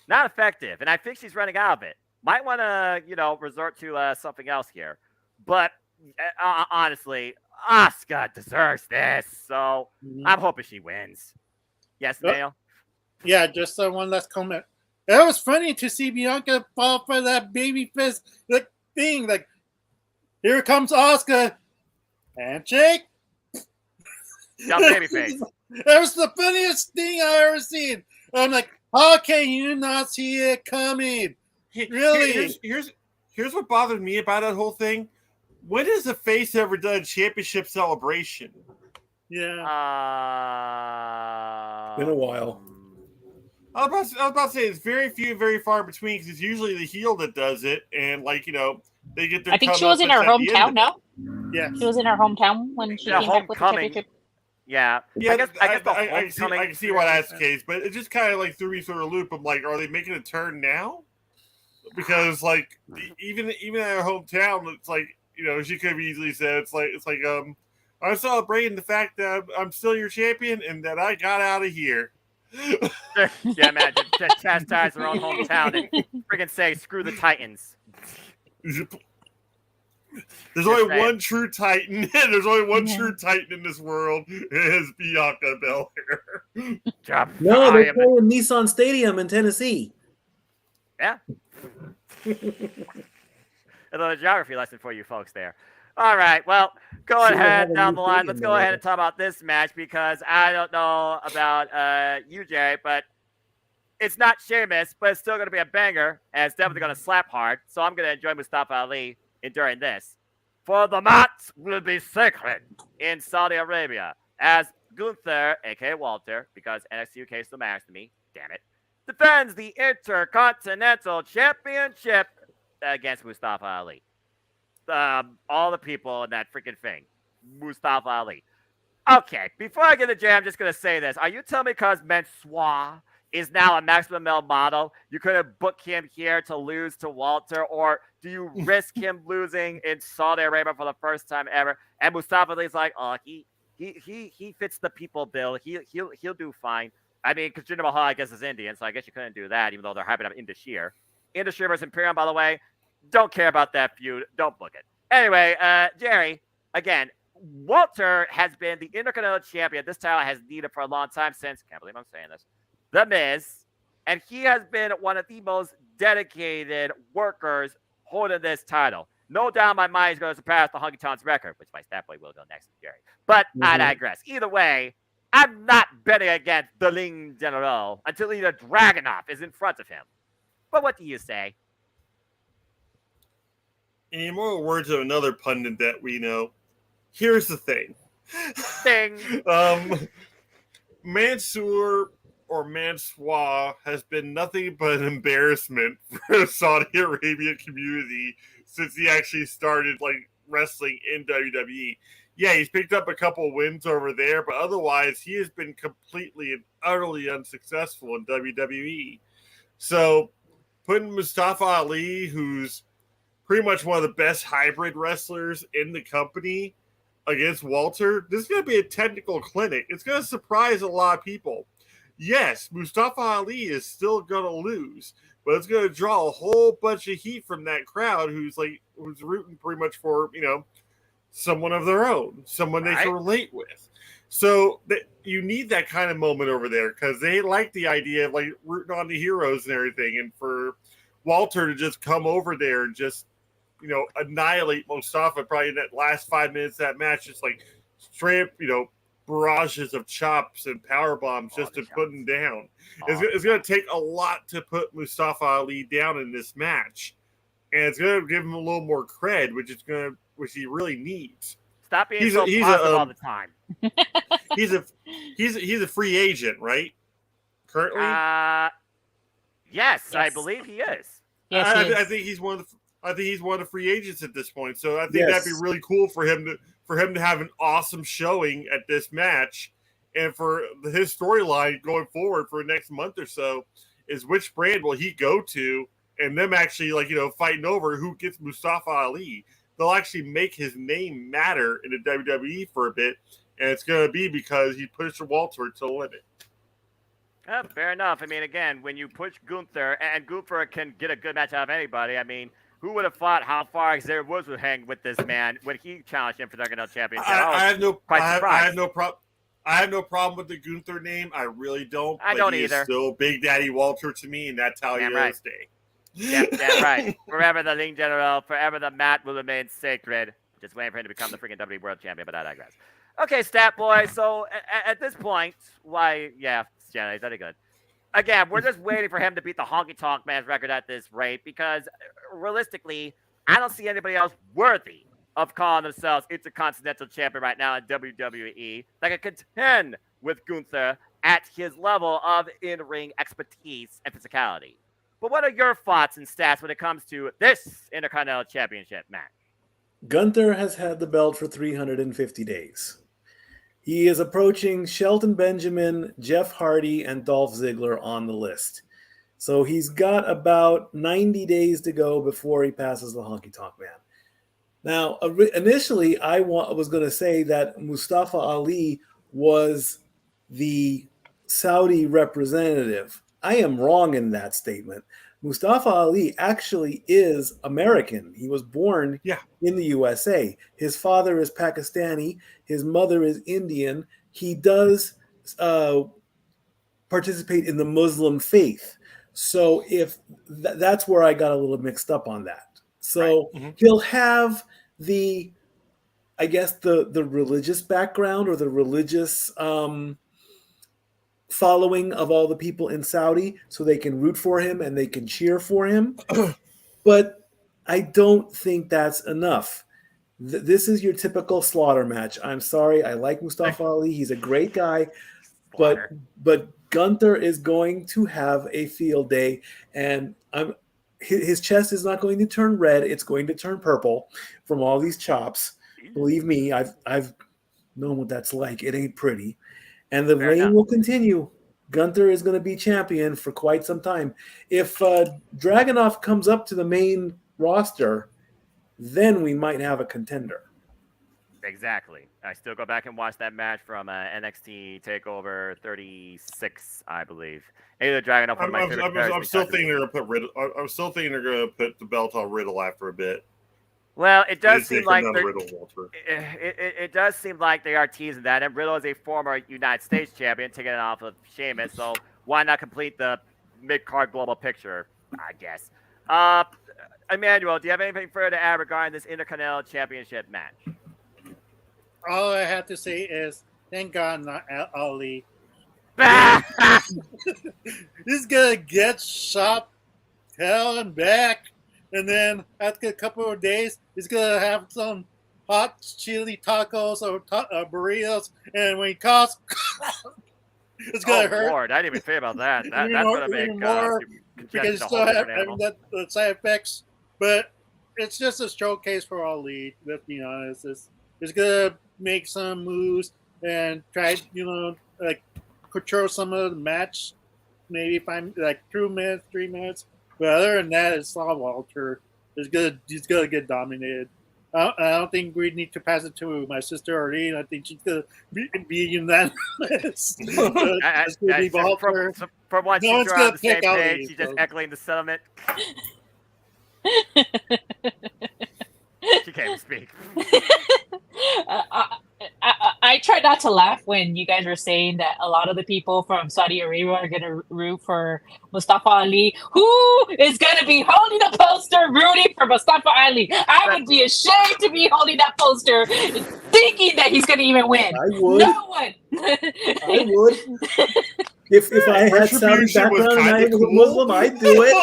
not effective, and I think she's running out of it. Might want to, resort to something else here. But honestly, Asuka deserves this. So I'm hoping she wins. Yes, Neil? Yeah, just one last comment. It was funny to see Bianca fall for that baby fist thing. Like, here comes Asuka. Handshake. Dumb baby face. That was the funniest thing I've ever seen. I'm like, how can you not see it coming? Really? Here's what bothered me about that whole thing. When has the face ever done a championship celebration? Yeah. Been a while. I was about to say it's very few, very far between because it's usually the heel that does it, and they get their. I think she was in her hometown. No. Yeah. She was in her hometown when she came back with the championship. Yeah. I can see why that's the case, but it just kind of threw me through a loop. I'm like, are they making a turn now? Because even at her hometown, it's like she could have easily said it's like I'm celebrating the fact that I'm still your champion and that I got out of here. Yeah, imagine chastise their own hometown and freaking say screw the Titans. There's only one true Titan. There's only one true Titan in this world. It is Bianca Belair. No, they're playing Nissan Stadium in Tennessee. Yeah. A little geography lesson for you folks there. All right, well, go ahead down the line. Let's go ahead and talk about this match because I don't know about you, Jerry, but it's not Sheamus, but it's still going to be a banger, and it's definitely going to slap hard. So I'm going to enjoy Mustafa Ali enduring this. For the match will be sacred in Saudi Arabia as Gunther, a.k.a. Walter, because NXT UK still matters to me, damn it, defends the Intercontinental Championship against Mustafa Ali. All the people in that freaking thing. Mustafa Ali. Okay, before I get to Jay, I'm just going to say this. Are you telling me because Mansoor is now a maximum male model. You could have booked him here to lose to Walter, or do you risk him losing in Saudi Arabia for the first time ever? And Mustafa Ali's like, oh, he fits the people bill. He'll do fine. I mean, because Jinder Mahal, I guess, is Indian, so I guess you couldn't do that, even though they're hyping up Indus Sher versus Imperium, by the way. Don't care about that feud. Don't book it. Anyway, Jerry, again, Walter has been the Intercontinental Champion. This title has needed for a long time since, can't believe I'm saying this, The Miz. And he has been one of the most dedicated workers holding this title. No doubt in my mind he's going to surpass the Honky Tonks record, which my stat boy will go next to Jerry. But I digress. Either way, I'm not betting against the Ling General until either Dragunov is in front of him. But what do you say? In more words of another pundit that we know, here's the thing. Mansoor or Mansoor has been nothing but an embarrassment for the Saudi Arabian community since he actually started wrestling in WWE. Yeah, he's picked up a couple wins over there, but otherwise he has been completely and utterly unsuccessful in WWE. So putting Mustafa Ali, who's pretty much one of the best hybrid wrestlers in the company, against Walter, this is going to be a technical clinic. It's going to surprise a lot of people. Yes, Mustafa Ali is still going to lose, but it's going to draw a whole bunch of heat from that crowd who's rooting pretty much for, someone of their own, someone they can relate with. So you need that kind of moment over there because they like the idea of rooting on the heroes and everything. And for Walter to just come over there and just, annihilate Mustafa probably in that last 5 minutes of that match, just straight up, barrages of chops and power bombs just to put him down. It's going to take a lot to put Mustafa Ali down in this match, and it's going to give him a little more cred, which he really needs. Stop being so positive all the time. He's a free agent, right? Currently, yes, I believe he is. Yes, I think he's one of the free agents at this point. So I think that'd be really cool for him to have an awesome showing at this match, and for his storyline going forward for the next month or so is which brand will he go to, and them actually fighting over who gets Mustafa Ali. They'll actually make his name matter in the WWE for a bit, and it's going to be because he pushed Walter to the limit. Fair enough. I mean, again, when you push Gunther, and Gunther can get a good match out of anybody, I mean, who would have thought how far Xavier Woods would hang with this man when he challenged him for the Intercontinental Championship? I have no problem with the Gunther name. I really don't. I don't either. He's still Big Daddy Walter to me, and that's how he will stay. Yep, damn right. Forever the Ling General, forever the mat will remain sacred. Just waiting for him to become the freaking WWE World Champion, but I digress. Okay, Stat Boy. So at this point, he's very good. Again, we're just waiting for him to beat the Honky Tonk Man's record at this rate because realistically, I don't see anybody else worthy of calling themselves Intercontinental Champion right now in WWE that can contend with Gunther at his level of in-ring expertise and physicality. But what are your thoughts and stats when it comes to this Intercontinental Championship match? Gunther has had the belt for 350 days. He is approaching Shelton Benjamin, Jeff Hardy, and Dolph Ziggler on the list. So he's got about 90 days to go before he passes the Honky Tonk Man. Now, initially, I was going to say that Mustafa Ali was the Saudi representative. I am wrong in that statement. Mustafa Ali actually is American. He was born in the USA. His father is Pakistani. His mother is Indian. He does participate in the Muslim faith. So if that's where I got a little mixed up on that. So he'll have the religious background or the religious following of all the people in Saudi so they can root for him and they can cheer for him. But I don't think that's enough. This is your typical slaughter match. I'm sorry. I like Mustafa Ali. He's a great guy. But Gunther is going to have a field day, and his chest is not going to turn red. It's going to turn purple from all these chops. Believe me, I've known what that's like. It ain't pretty. And the reign will continue. Gunther is going to be champion for quite some time. If Dragunov comes up to the main roster, then we might have a contender. Exactly. I still go back and watch that match from NXT Takeover 36, I believe. Either Dragunov, one of my favorite characters. I'm still thinking they're going to put Riddle. I'm still thinking they're going to put the belt on Riddle after a bit. Well, it does seem like it does seem like they are teasing that. And Riddle is a former United States champion, taking it off of Sheamus. So why not complete the mid-card global picture? I guess. Emmanuel, do you have anything further to add regarding this Intercontinental Championship match? All I have to say is, thank God not Ali. He's gonna get shot hell and back, and then after a couple of days, he's gonna have some hot chili tacos or burritos, and when he coughs, it's gonna hurt. Lord, I didn't even think about that. That's gonna make more because you still have the side effects. But it's just a showcase for Ali. Let's be honest. It's gonna make some moves and try, like control some of the match. Maybe 2 minutes, 3 minutes. But other than that, it's all Walter. He's gonna get dominated. I don't think we need to pass it to my sister Arlene. I think she's gonna be unanimous. It's gonna be Walter. From one, no she's on the same page. She's just echoing the sentiment. She can't speak. I try not to laugh when you guys are saying that a lot of the people from Saudi Arabia are going to root for Mustafa Ali. Who is going to be holding a poster rooting for Mustafa Ali? I would be ashamed to be holding that poster thinking that he's going to even win. I would. No one. I would. If I had Saudi background and I was a Muslim, I'd do it.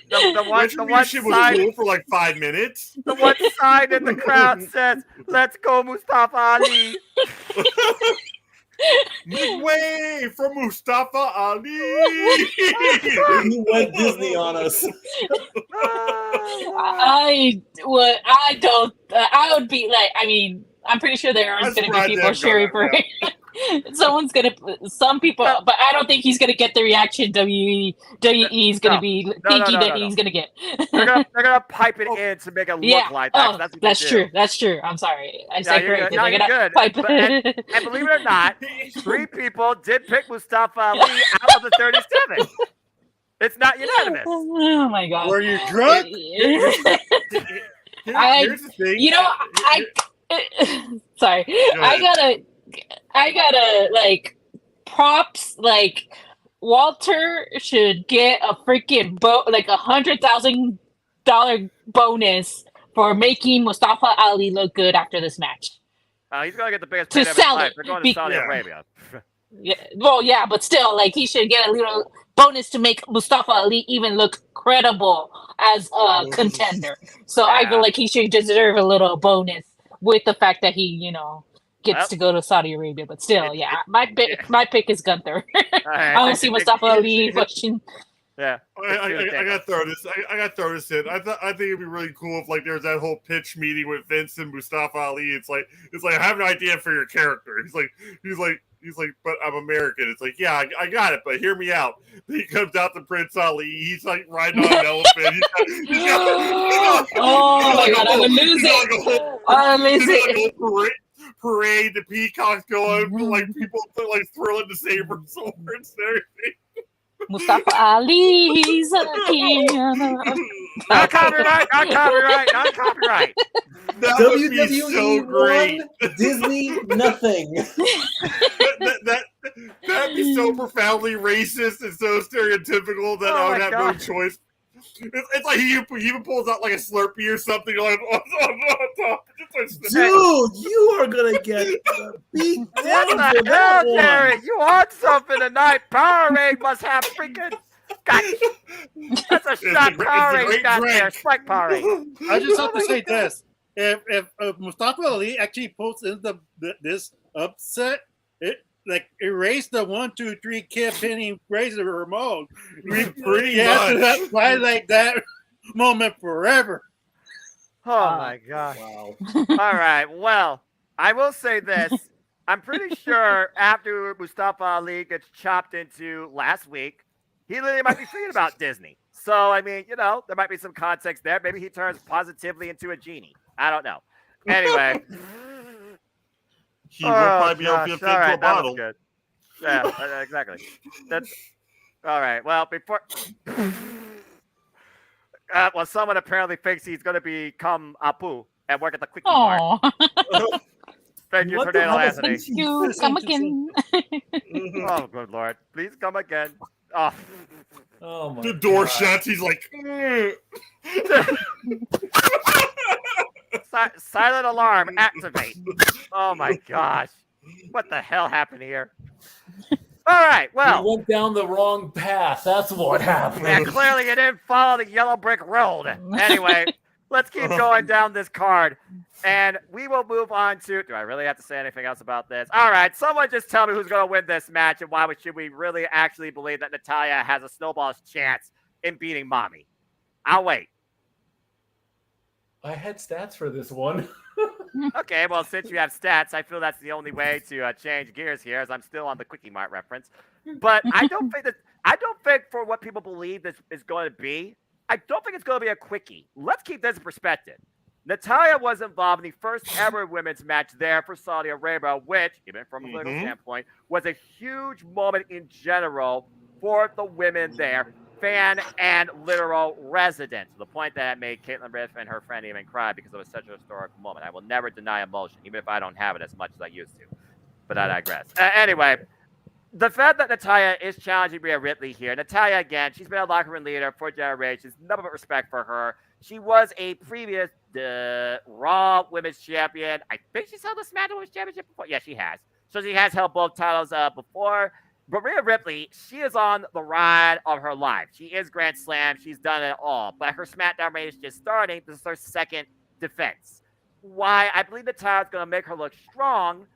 The one side was for like 5 minutes. The one side in the crowd says, "Let's go, Mustafa Ali." Make way for Mustafa Ali. He went Disney on us. I would be like, I mean, I'm pretty sure there aren't going to be people cheering for him. Some people, but I don't think he's going to get the reaction WWE is going to be thinking that he's going to get. They're gonna pipe it in to make it look like that. That's true. That's true. I'm sorry. I said correctly. You're good. Pipe and believe it or not, 3 people did pick Mustafa Ali out of the 37. It's not unanimous. Oh my God. Were you drunk? Here's the thing. Sorry. I gotta like props. Like Walter should get a freaking like $100,000 bonus for making Mustafa Ali look good after this match. He's gonna get the biggest payday of his life. They're going to Saudi Arabia. Yeah, well, yeah, but still, like he should get a little bonus to make Mustafa Ali even look credible as a contender. So I feel like he should deserve a little bonus with the fact that he, gets to go to Saudi Arabia. But still, my pick is Gunther. I want to see Mustafa Ali pushing. Yeah, I gotta throw this. I gotta throw this in. I think it'd be really cool if like there's that whole pitch meeting with Vince and Mustafa Ali. It's like I have an idea for your character. He's like, but I'm American. It's like, yeah, I got it, but hear me out. Then he comes out to Prince Ali. He's like riding on an elephant. Oh my God, I would lose it. I would lose it. Parade, the peacocks going, like people like throwing the saber swords and everything. Mustafa Ali, he's a king. Not copyright. That WWE so great. Disney nothing. That'd be so profoundly racist and so stereotypical that I would have no choice. It's like he even pulls out like a Slurpee or something on top. Dude, you are gonna get beat down for that one. Derek, you on something tonight? Powerade must have freaking. That's a shot Powerade got there. Spike Powerade. I just have to say this: if Mustafa Ali actually pulls in this upset, it erase the 1, 2, 3 kid pinning Razor Ramon. We pretty have to highlight that moment forever. Oh my God! Wow. All right. Well, I will say this: I'm pretty sure after Mustafa Ali gets chopped into last week, he literally might be tweeting about Disney. So, I mean, there might be some context there. Maybe he turns positively into a genie. I don't know. Anyway. He will probably be able to fit into a bottle. Good. Yeah, exactly. That's all right. Well, before. Well, someone apparently thinks he's going to become Apu and work at the Quickie Mart. Thank you, Tornado Anthony. Thank you. Come again. Oh, good Lord. Please come again. Oh. Oh my The door God. shuts. He's like, Silent alarm, activate. Oh my gosh. What the hell happened here? All right, well. You went down the wrong path. That's what happened. Yeah, clearly you didn't follow the yellow brick road. Anyway, let's keep going down this card. And we will move on to. Do I really have to say anything else about this? All right, someone just tell me who's going to win this match and why should we really actually believe that Natalya has a snowball's chance in beating Mommy. I'll wait. I had stats for this one. Okay, well, since you have stats, I feel that's the only way to change gears here, as I'm still on the Quickie Mart reference. But I don't think for what people believe this is going to be, I don't think it's going to be a quickie. Let's keep this in perspective. Natalya was involved in the first ever women's match there for Saudi Arabia, which, even from a political standpoint, was a huge moment in general for the women there, fan and literal residents. The point that made Caitlin Riff and her friend even cry because it was such a historic moment. I will never deny emotion, even if I don't have it as much as I used to. But I digress. Anyway, the fact that Natalya is challenging Rhea Ripley here. Natalya, again, she's been a locker room leader for generations. Nothing but respect for her. She was a previous Raw Women's Champion. I think she's held the SmackDown Women's Championship before. Yeah, she has. So she has held both titles before. But Rhea Ripley, she is on the ride of her life. She is Grand Slam. She's done it all. But her SmackDown reign is just starting. This is her second defense. Why I believe Natalya is going to make her look strong.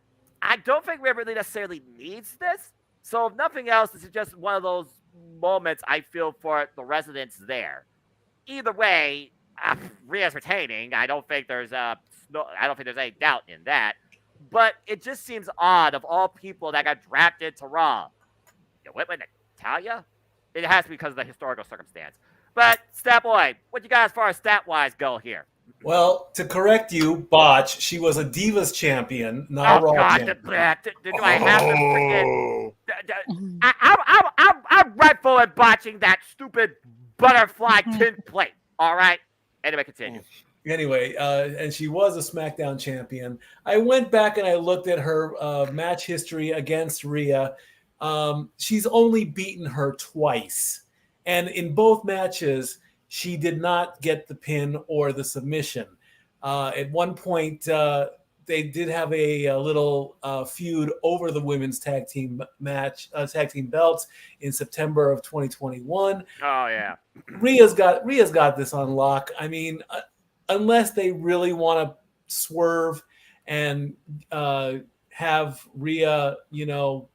I don't think Rhea Ripley necessarily needs this. So if nothing else, this is just one of those moments I feel for the residents there. Either way, Rhea's retaining. I don't think there's any doubt in that. But it just seems odd of all people that got drafted to Raw. You went with Natalya? It has to be because of the historical circumstance. But Stat Boy, what you got as far as stat-wise go here? Well, to correct you, Botch, she was a Divas champion, not a Raw champion. Do I have to forget? I'm rightful in botching that stupid butterfly tin plate. All right? Anyway, continue. Anyway, and she was a SmackDown champion. I went back and I looked at her match history against Rhea. She's only beaten her twice. And in both matches, she did not get the pin or the submission. At one point, they did have a little feud over the women's tag team belts in September of 2021. Oh, yeah. Rhea's got this on lock. I mean, unless they really want to swerve and have Rhea,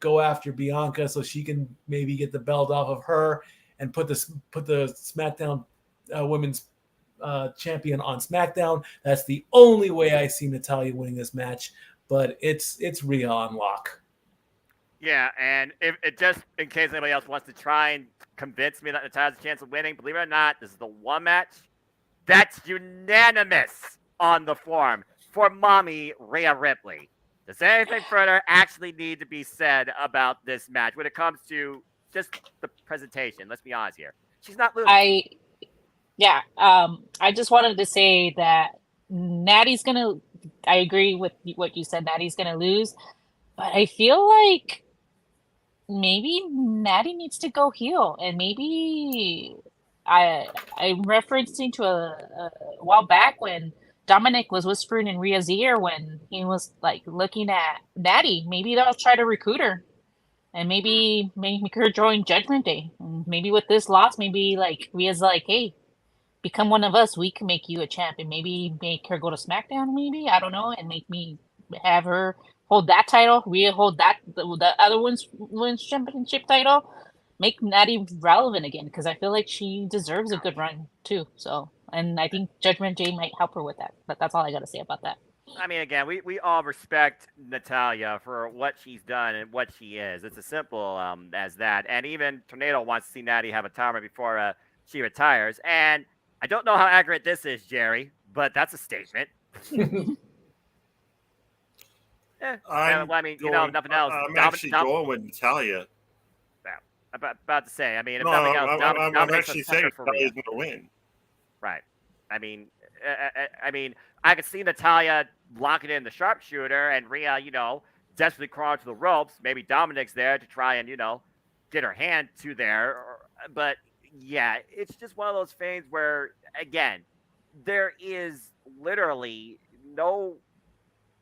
go after Bianca so she can maybe get the belt off of her and put the SmackDown women's champion on SmackDown. That's the only way I see Natalya winning this match. But it's Rhea on lock. Yeah, and if it just in case anybody else wants to try and convince me that Natalya has a chance of winning, believe it or not, this is the one match that's unanimous on the forum for Mommy Rhea Ripley. Does anything further actually need to be said about this match when it comes to just the presentation? Let's be honest here. She's not losing. I just wanted to say that Natty's gonna. I agree with what you said. Natty's gonna lose, but I feel like maybe Natty needs to go heel, and maybe I'm referencing to a while back when Dominic was whispering in Rhea's ear when he was like looking at Natty. Maybe they'll try to recruit her, and maybe make her join Judgment Day. And maybe with this loss, maybe like Rhea's like, hey, become one of us. We can make you a champ, and maybe make her go to SmackDown. Maybe I don't know, and make me have her hold that title. Rhea hold that the other women's championship title. Make Natty relevant again because I feel like she deserves a good run too. So, and I think Judgment Day might help her with that. But that's all I got to say about that. I mean, again, we all respect Natalia for what she's done and what she is. It's as simple as that. And even Tornado wants to see Natty have a timer before she retires. And I don't know how accurate this is, Jerry, but that's a statement. I mean, nothing else. I'm actually going with Natalia. About to say, I mean, if No, nothing else, I'm actually saying Natalia's going to win. Right. I mean, I could see Natalia locking in the sharpshooter and Rhea, desperately crawling to the ropes. Maybe Dominic's there to try and, get her hand to there. But yeah, it's just one of those things where, again, there is literally no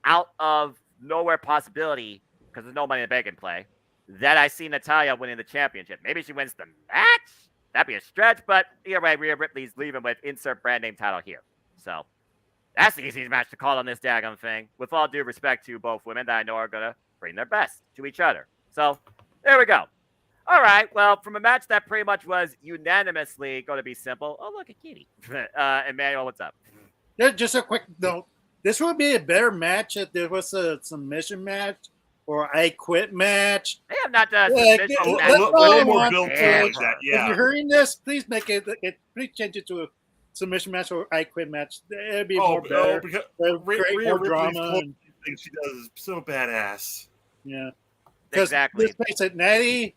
out of nowhere possibility, because there's no Money in the Bank in play, that I see Natalia winning the championship. Maybe she wins the match. That'd be a stretch, but either way, Rhea Ripley's leaving with insert brand name title here. So that's the easiest match to call on this daggone thing. With all due respect to both women that I know are going to bring their best to each other. So there we go. All right. Well, from a match that pretty much was unanimously going to be simple. Oh, look at Kitty. Emmanuel, what's up? Just a quick note. This would be a better match if there was a submission match or I quit match. They have not done Yeah, submission yeah, match. let's all more want built to- to like that, yeah. If you're hearing this, please make it. Please change it to a submission match or I quit match. It'd be more better. because Create Rhea more Ripley's drama. whole And, thing she does is so badass. yeah, because Exactly. let's face it, Natty,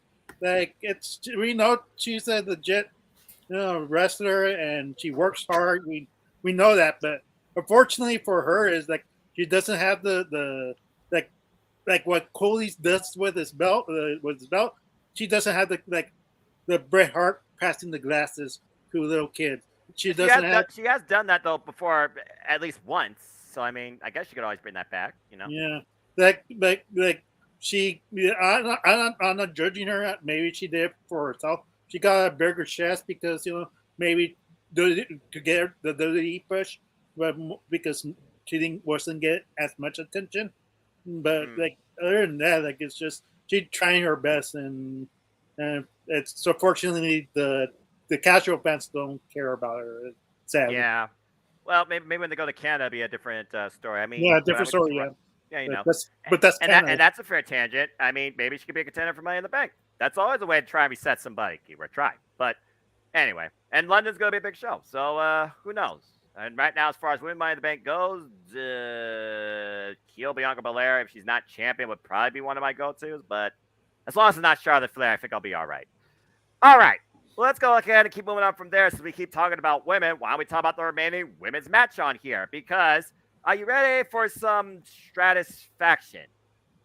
we know she's a legit, wrestler and she works hard. We know that, but unfortunately for her is like she doesn't have the like what Cody does with his belt. She doesn't have the Bret Hart passing the glasses to little kids. She doesn't have. She has done that though before, at least once. So I mean, I guess you could always bring that back. Yeah, like she. I'm not judging her. Maybe she did it for herself. She got a bigger chest because maybe to get the WWE push, but because she wasn't get as much attention. But other than that, it's just she's trying her best, and it's so fortunately the casual fans don't care about her. Sadly. Yeah. Well, maybe when they go to Canada, it'll be a different story. I mean, Yeah, different story. Yeah. Yeah, But that's Canada. and that's a fair tangent. I mean, maybe she could be a contender for Money in the Bank. That's always a way to try and reset somebody. Keyword try. But anyway, and London's going to be a big show. So who knows? And right now, as far as Women Money in the Bank goes, Bianca Belair, if she's not champion, would probably be one of my go-tos. But as long as it's not Charlotte Flair, I think I'll be all right. All right. Well, let's go ahead and keep moving on from there. So we keep talking about women. Why don't we talk about the remaining women's match on here? Because are you ready for some stratisfaction?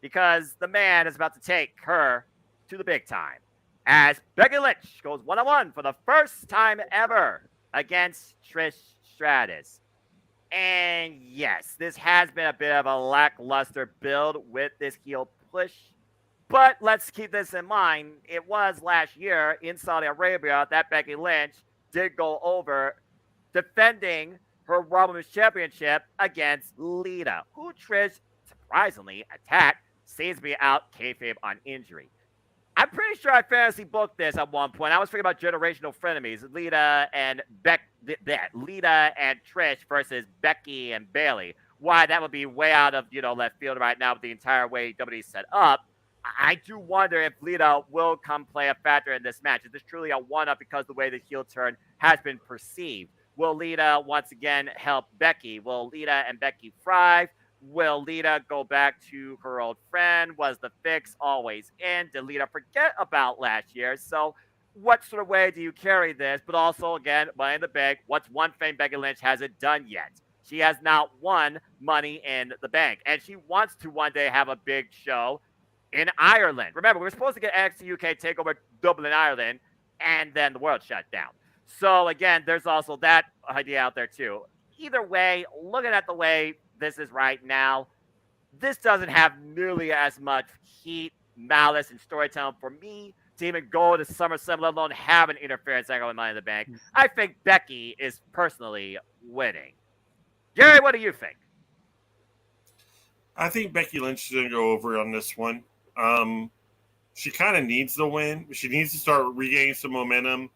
Because the man is about to take her to the big time. As Becky Lynch goes one-on-one for the first time ever against Trish Stratus. And yes, this has been a bit of a lackluster build with this heel push. But let's keep this in mind. It was last year in Saudi Arabia that Becky Lynch did go over defending her Raw Women's Championship against Lita, who Trish surprisingly attacked, seems to be out kayfabe on injury. I'm pretty sure I fantasy booked this at one point. I was thinking about generational frenemies, Lita and Trish versus Becky and Bayley. Why that would be way out of left field right now with the entire way WWE set up. I do wonder if Lita will come play a factor in this match. Is this truly a one-up because the way the heel turn has been perceived? Will Lita once again help Becky? Will Lita and Becky thrive? Will Lita go back to her old friend? Was the fix always in? Did Lita forget about last year? So what sort of way do you carry this? But also, again, Money in the Bank, what's one thing Becky Lynch hasn't done yet? She has not won Money in the Bank. And she wants to one day have a big show in Ireland. Remember, we were supposed to get NXT UK TakeOver Dublin, Ireland, and then the world shut down. So, again, there's also that idea out there, too. Either way, looking at the way this is right now, this doesn't have nearly as much heat, malice, and storytelling for me to even go to SummerSlam, let alone have an interference angle in Money in the Bank. I think Becky is personally winning. Jerry, what do you think? I think Becky Lynch is going to go over on this one. She kind of needs the win. She needs to start regaining some momentum,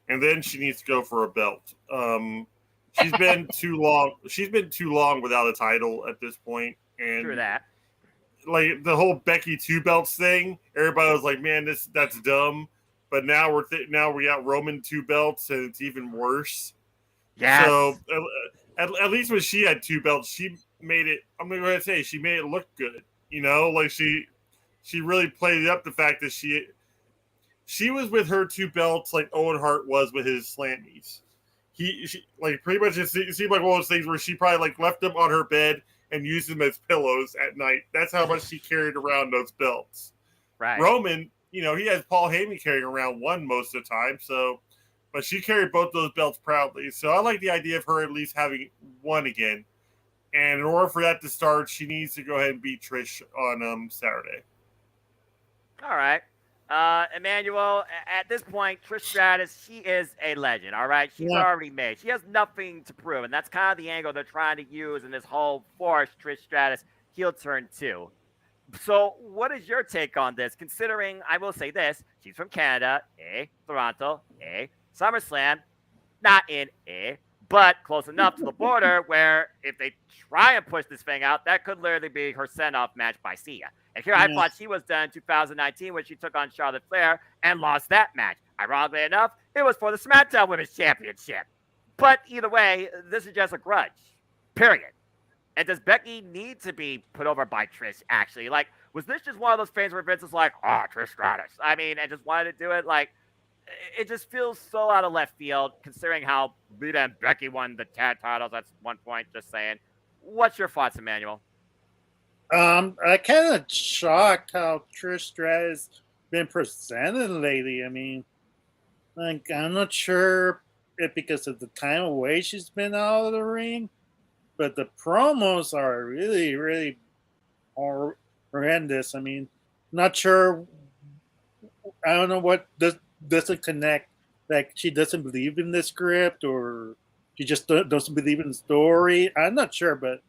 and then she needs to go for a belt. she's been too long. She's been too long without a title at this point, and True that. like the whole Becky 2 belts thing, everybody was like, "Man, that's dumb." But now now we got Roman 2 belts, and it's even worse. Yes. So at least when she had 2 belts, she made it. I'm gonna go ahead and say she made it look good. You know, like she really played up the fact that she was with her 2 belts like Owen Hart was with his slammies. She like pretty much it seemed like one of those things where she probably like left them on her bed and used them as pillows at night. That's how much she carried around those belts. Right. Roman, you know, he has Paul Heyman carrying around one most of the time, but she carried both those belts proudly. So I like the idea of her at least having one again. And in order for that to start, she needs to go ahead and beat Trish on Saturday. All right. Emmanuel, at this point, Trish Stratus, she is a legend, all right? She's already made. She has nothing to prove, and that's kind of the angle they're trying to use in this whole force Trish Stratus heel turn 2. So what is your take on this, considering, I will say this, she's from Canada, Toronto, SummerSlam, not in but close enough to the border where if they try and push this thing out, that could literally be her send-off match by Sia. And here I thought she was done in 2019 when she took on Charlotte Flair and lost that match. Ironically enough, it was for the SmackDown Women's Championship. But either way, this is just a grudge. Period. And does Becky need to be put over by Trish, actually? Like, was this just one of those things where Vince was like, Trish Stratus? I mean, and just wanted to do it? Like, it just feels so out of left field, considering how Lita and Becky won the tag titles at one point, just saying. What's your thoughts, Emmanuel? I kind of shocked how Trish Stratus been presented lately. I mean, like, I'm not sure if because of the time away she's been out of the ring, but the promos are really, really horrendous. I mean, not sure. I don't know what doesn't connect. Like, she doesn't believe in the script, or she just doesn't believe in the story. I'm not sure, but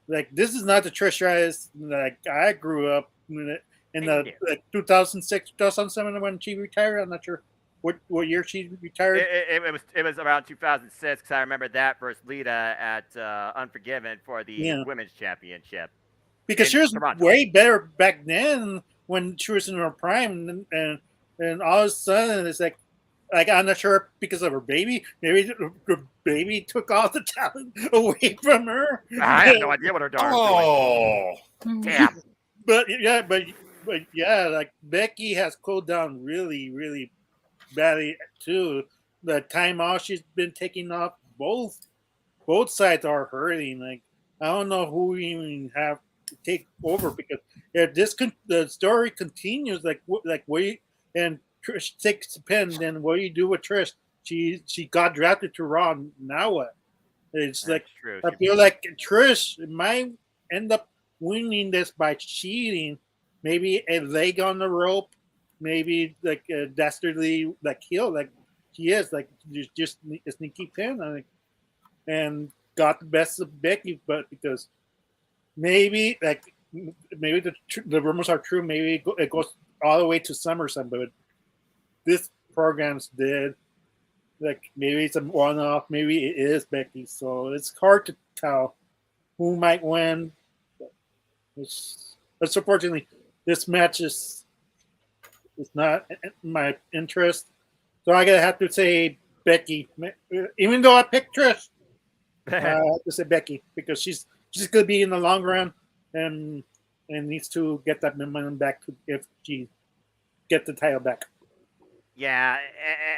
like, this is not the Trish Stratus like I grew up in the 2006, 2007 when she retired. I'm not sure what year she retired. It was around 2006 because I remember that versus Lita at Unforgiven for the Women's Championship. Because she was way better back then when she was in her prime, and all of a sudden it's like I'm not sure because of her baby. Maybe the baby took all the talent away from her. I have no idea what her daughter's doing. Damn. But yeah, like Becky has cooled down really, really badly too. The time off she's been taking off, both sides are hurting. Like, I don't know who we even have to take over, because if the story continues, like we and Trish takes the pen, then what do you do with Trish? She got drafted to Raw. Now what? It's That's like true. I feel like Trish might end up winning this by cheating. Maybe a leg on the rope, maybe like a dastardly like heel, like she is, like just a sneaky pin, I think, and got the best of Becky, but because maybe the rumors are true, maybe it goes all the way to SummerSlam, but this program's dead. Like, maybe it's a one-off, maybe it is Becky, so it's hard to tell who might win. But unfortunately, this match is not my interest, so I gotta have to say Becky, even though I picked Trish. I have to say Becky because she's gonna be in the long run and needs to get that momentum back if she get the title back. Yeah,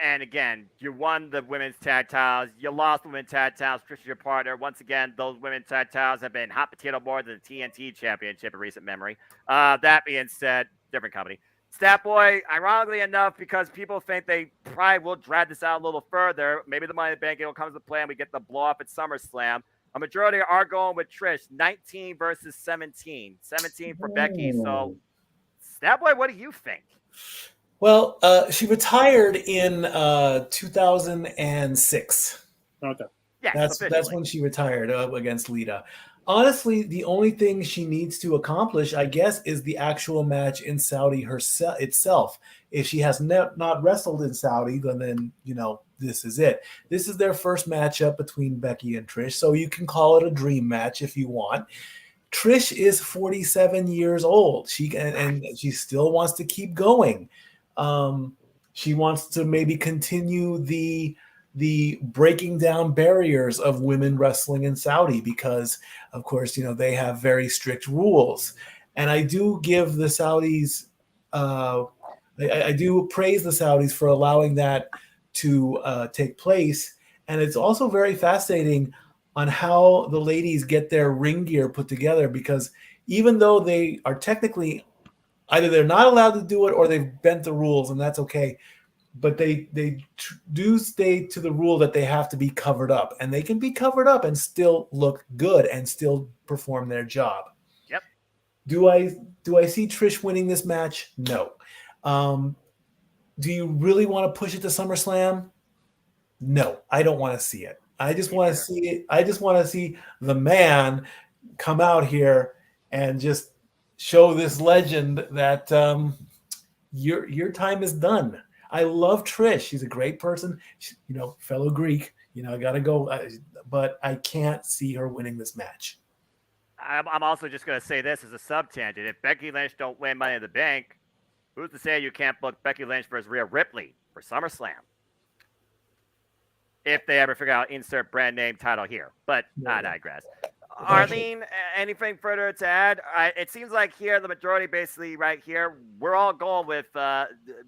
and again, you won the women's tag titles. You lost the women's tag titles. Trish is your partner. Once again, those women's tag titles have been hot potato more than the TNT Championship in recent memory. That being said, different company. Stat Boy, ironically enough, because people think they probably will drag this out a little further, maybe the Money in the Bank deal comes to play and we get the blow up at SummerSlam. A majority are going with Trish, 19 versus 17. 17 for Becky. So, Stat Boy, what do you think? Well, she retired in 2006. Okay. Yeah, That's when she retired against Lita. Honestly, the only thing she needs to accomplish, I guess, is the actual match in Saudi itself. If she has not wrestled in Saudi, then this is it. This is their first matchup between Becky and Trish, so you can call it a dream match if you want. Trish is 47 years old. And she still wants to keep going. She wants to maybe continue the breaking down barriers of women wrestling in Saudi because, of course, they have very strict rules. And I do give the Saudis, I do praise the Saudis for allowing that to take place. And it's also very fascinating on how the ladies get their ring gear put together, because even though they are technically either they're not allowed to do it or they've bent the rules, and that's okay. But they do stay to the rule that they have to be covered up, and they can be covered up and still look good and still perform their job. Yep. Do I see Trish winning this match? No. Do you really want to push it to SummerSlam? No, I don't want to see it. I just want to see it. I just want to see the man come out here and just show this legend that your time is done. I love Trish. She's a great person. She, fellow Greek. I got to go. But I can't see her winning this match. I'm also just going to say this as a sub-tangent. If Becky Lynch don't win Money in the Bank, who's to say you can't book Becky Lynch versus Rhea Ripley for SummerSlam? If they ever figure out insert brand name title here. But I digress. Arlene, anything further to add? It seems like here, the majority basically right here, we're all going with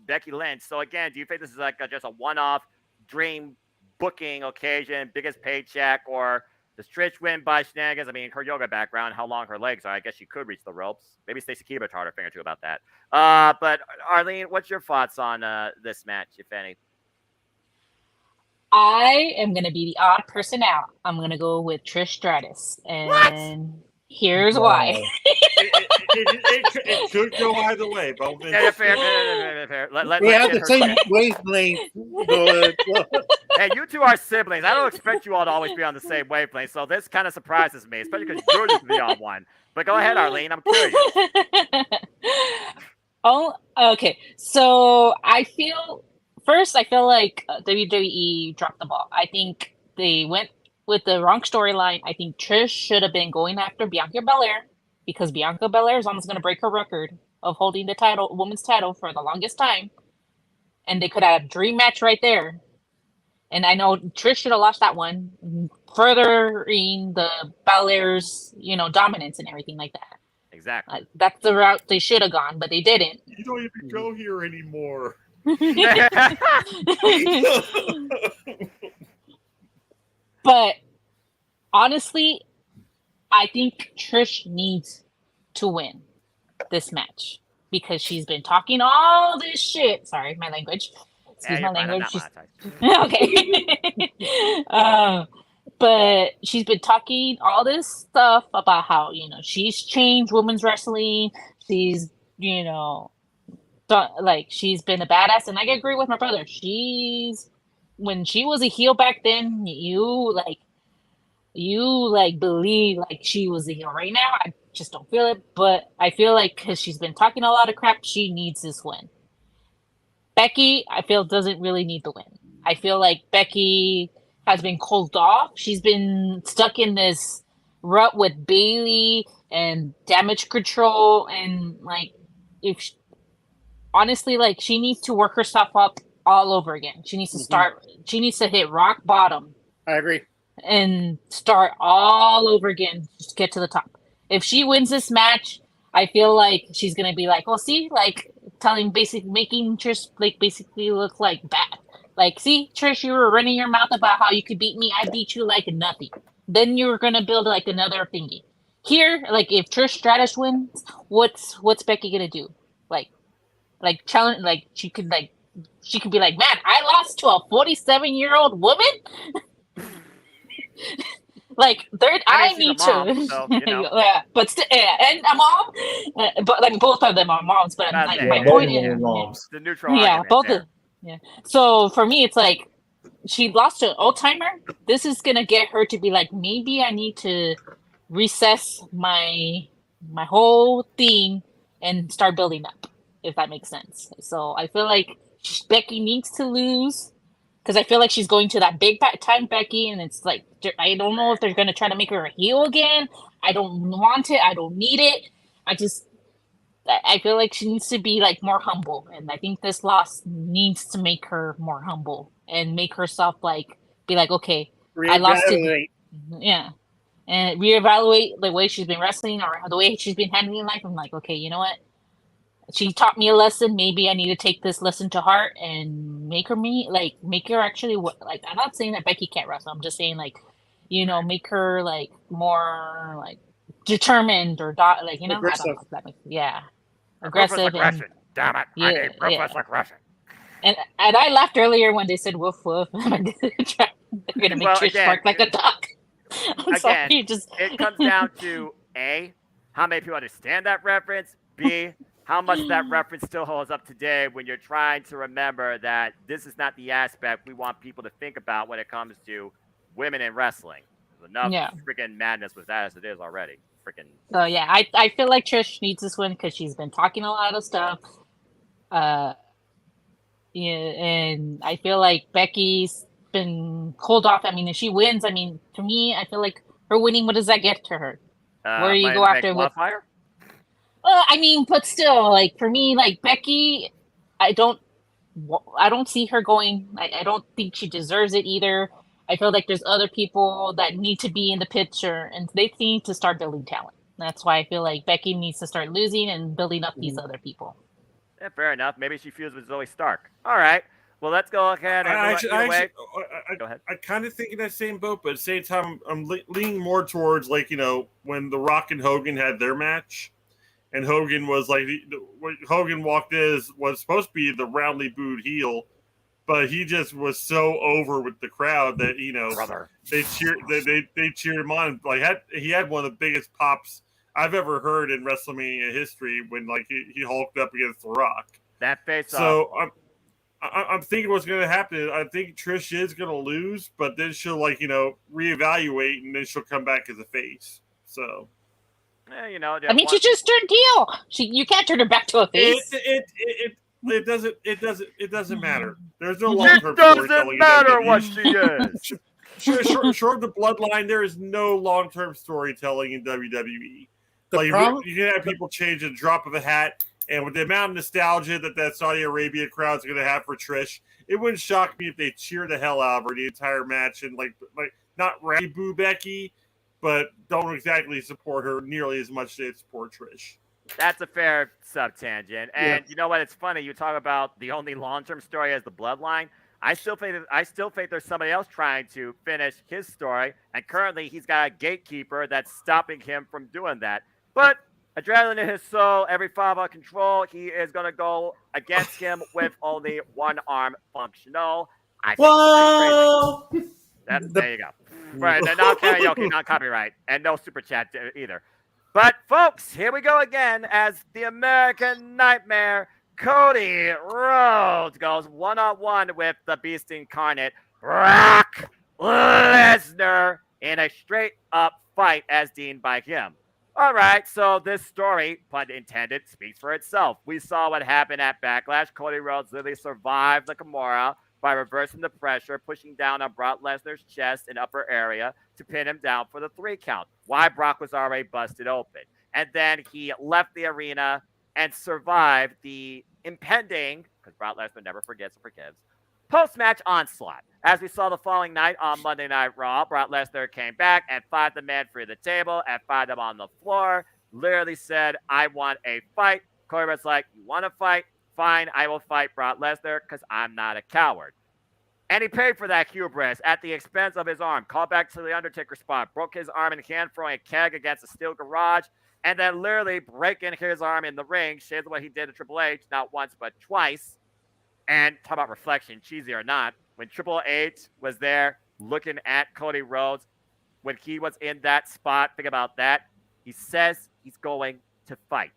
Becky Lynch. So again, do you think this is like just a one-off dream booking occasion, biggest paycheck, or does Trish win by shenanigans? I mean, her yoga background, how long her legs are, I guess she could reach the ropes. Maybe Stacey Keebler taught her a thing or two about that. But Arlene, what's your thoughts on this match, if any? I am going to be the odd person out. I'm going to go with Trish Stratus. And here's why. It could go either way. But Fair. We have the same wavelength. Hey, you two are siblings. I don't expect you all to always be on the same wavelength. So this kind of surprises me, especially because you're just the odd one. But go ahead, Arlene. I'm curious. Oh, okay. So I feel like WWE dropped the ball. I think they went with the wrong storyline. I think Trish should have been going after Bianca Belair, because Bianca Belair is almost going to break her record of holding the women's title for the longest time. And they could have a dream match right there. And I know Trish should have lost that one, furthering the Belair's, dominance and everything like that. Exactly. That's the route they should have gone, but they didn't. You don't even go here anymore. But honestly, I think Trish needs to win this match because she's been talking all this shit. Sorry, my language. Excuse my language. Okay. But she's been talking all this stuff about how, she's changed women's wrestling. She's, she's been a badass. And I agree with my brother. When she was a heel back then, you believe like she was a heel. Right now, I just don't feel it. But I feel like because she's been talking a lot of crap, she needs this win. Becky, I feel, doesn't really need the win. I feel like Becky has been closed off. She's been stuck in this rut with Bayley and Damage Control, and honestly, she needs to work herself up all over again. She needs to start. She needs to hit rock bottom. I agree. And start all over again. Just get to the top. If she wins this match, I feel like she's gonna be like, "Well, see, making Trish basically look like bad. See, Trish, you were running your mouth about how you could beat me. I beat you like nothing. Then you were gonna build another thingy. Here, if Trish Stratus wins, what's Becky gonna do? Challenge? She could be like, man, I lost to a 47-year-old woman. I need mom, to. so, yeah, but and a mom, but both of them are moms. But my point is, moms. The neutral. Yeah, both. So for me, it's she lost to an old timer. This is gonna get her to be like, maybe I need to recess my whole thing and start building up, if that makes sense. So I feel like Becky needs to lose because I feel like she's going to that big time Becky, and it's like I don't know if they're gonna try to make her a heel again. I don't want it. I don't need it. I feel like she needs to be like more humble, and I think this loss needs to make her more humble and make herself like be like, okay, I lost it. Reevaluate. Yeah, and reevaluate the way she's been wrestling or the way she's been handling life. I'm like, okay, you know what? She taught me a lesson. Maybe I need to take this lesson to heart and make her actually like. I'm not saying that Becky can't wrestle. I'm just saying like, make her like more like determined or like I don't Aggressive. know if that makes aggressive Ruthless and aggression. Damn it. I need ruthless aggression. and I laughed earlier when they said woof woof. They're gonna make Well, Trish again, bark like a duck. I'm sorry, it comes down to A, how many people understand that reference, B, how much that reference still holds up today when you're trying to remember that this is not the aspect we want people to think about when it comes to women in wrestling. There's enough freaking madness with that as it is already. Freaking. So yeah, I feel like Trish needs this win because she's been talking a lot of stuff. Yeah, and I feel like Becky's been cold off. I mean, if she wins, I mean, to me, I feel like her winning. What does that get to her? Where you go after with? I mean, but still, like for me, like Becky, I don't see her going. I don't think she deserves it either. I feel like there's other people that need to be in the picture, and they need to start building talent. That's why I feel like Becky needs to start losing and building up these other people. Yeah, fair enough. Maybe she feels with Zoe Stark. All right. Well, let's go ahead and go ahead. I kind of think in that same boat, but at the same time, I'm leaning more towards like when The Rock and Hogan had their match, and Hogan was like Hogan walked in was supposed to be the roundly booed heel, but he just was so over with the crowd that they cheered him on. Like he had one of the biggest pops I've ever heard in WrestleMania history when like he hulked up against The Rock. That face off. So I'm thinking what's going to happen. I think Trish is going to lose, but then she'll reevaluate and then she'll come back as a face. So. I mean, she just turned heel. You can't turn her back to a face. It doesn't matter. There's no long-term storytelling. It doesn't matter what she is. Short of the bloodline, there is no long-term storytelling in WWE. You can have people change at the drop of a hat, and with the amount of nostalgia that Saudi Arabia crowd's going to have for Trish, it wouldn't shock me if they cheer the hell out of her the entire match and like not boo Becky, but don't exactly support her nearly as much as they support Trish. That's a fair sub-tangent. And you know what? It's funny. You talk about the only long-term story as the bloodline. I still think there's somebody else trying to finish his story. And currently, he's got a gatekeeper that's stopping him from doing that. But adrenaline in his soul, every five out control, he is going to go against him with only one arm functional. Whoa! There you go. Right, they're not karaoke, not copyright, and no super chat either. But, folks, here we go again as the American Nightmare, Cody Rhodes, goes one-on-one with the Beast Incarnate, Brock Lesnar, in a straight-up fight as deemed by him. All right, so this story, pun intended, speaks for itself. We saw what happened at Backlash. Cody Rhodes literally survived the Kimura by reversing the pressure, pushing down on Brock Lesnar's chest and upper area to pin him down for the 3 count. Why Brock was already busted open. And then he left the arena and survived the impending, because Brock Lesnar never forgets or forgives, post-match onslaught. As we saw the following night on Monday Night Raw, Brock Lesnar came back and fired the man through the table and fired him on the floor. Literally said, I want a fight. Cody Rhodes like, you want to fight? Fine, I will fight Brock Lesnar because I'm not a coward. And he paid for that hubris at the expense of his arm. Called back to the Undertaker spot. Broke his arm in hand, throwing a keg against a steel garage. And then literally breaking his arm in the ring. Shades of what he did to Triple H, not once but twice. And talk about reflection, cheesy or not. When Triple H was there looking at Cody Rhodes, when he was in that spot, think about that. He says he's going to fight.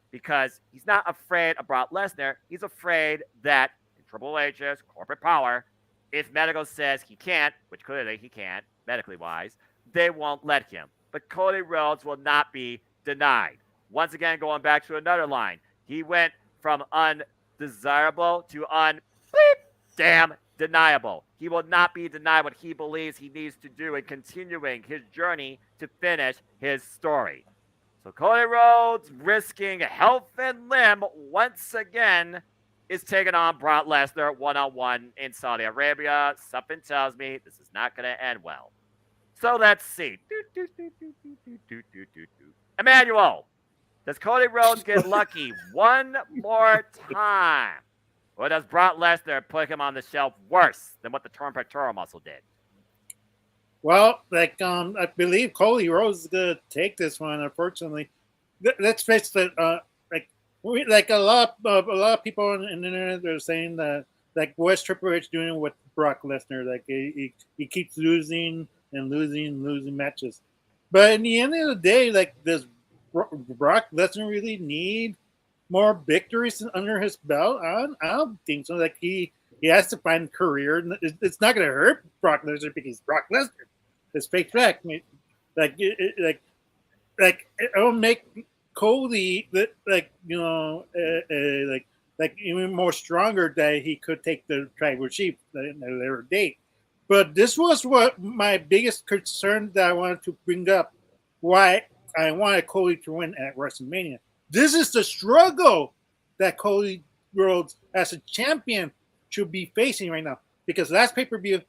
Because he's not afraid of Brock Lesnar. He's afraid that in Triple H's corporate power, if medical says he can't, which clearly he can't, medically wise, they won't let him. but Cody Rhodes will not be denied. Once again, going back to another line, he went from undesirable to damn deniable. He will not be denied what he believes he needs to do in continuing his journey to finish his story. So Cody Rhodes, risking health and limb once again, is taking on Brock Lesnar one-on-one in Saudi Arabia. Something tells me this is not going to end well. So let's see. Emmanuel, does Cody Rhodes get lucky one more time? Or does Brock Lesnar put him on the shelf worse than what the torn pectoral muscle did? Well, I believe Cody Rhodes is gonna take this one. Unfortunately, let's face it. Like a lot of people on the internet are saying that what's Triple H doing with Brock Lesnar? Like he keeps losing and losing matches. But in the end of the day, does Brock Lesnar really need more victories under his belt? I don't think so. He has to find a career. It's not going to hurt Brock Lesnar because Brock Lesnar is fake back. It'll make Cody even more stronger that he could take the tribal chief at a later date. But this was what my biggest concern that I wanted to bring up. Why I wanted Cody to win at WrestleMania. This is the struggle that Cody Rhodes, as a champion, should be facing right now. Because last pay-per-view,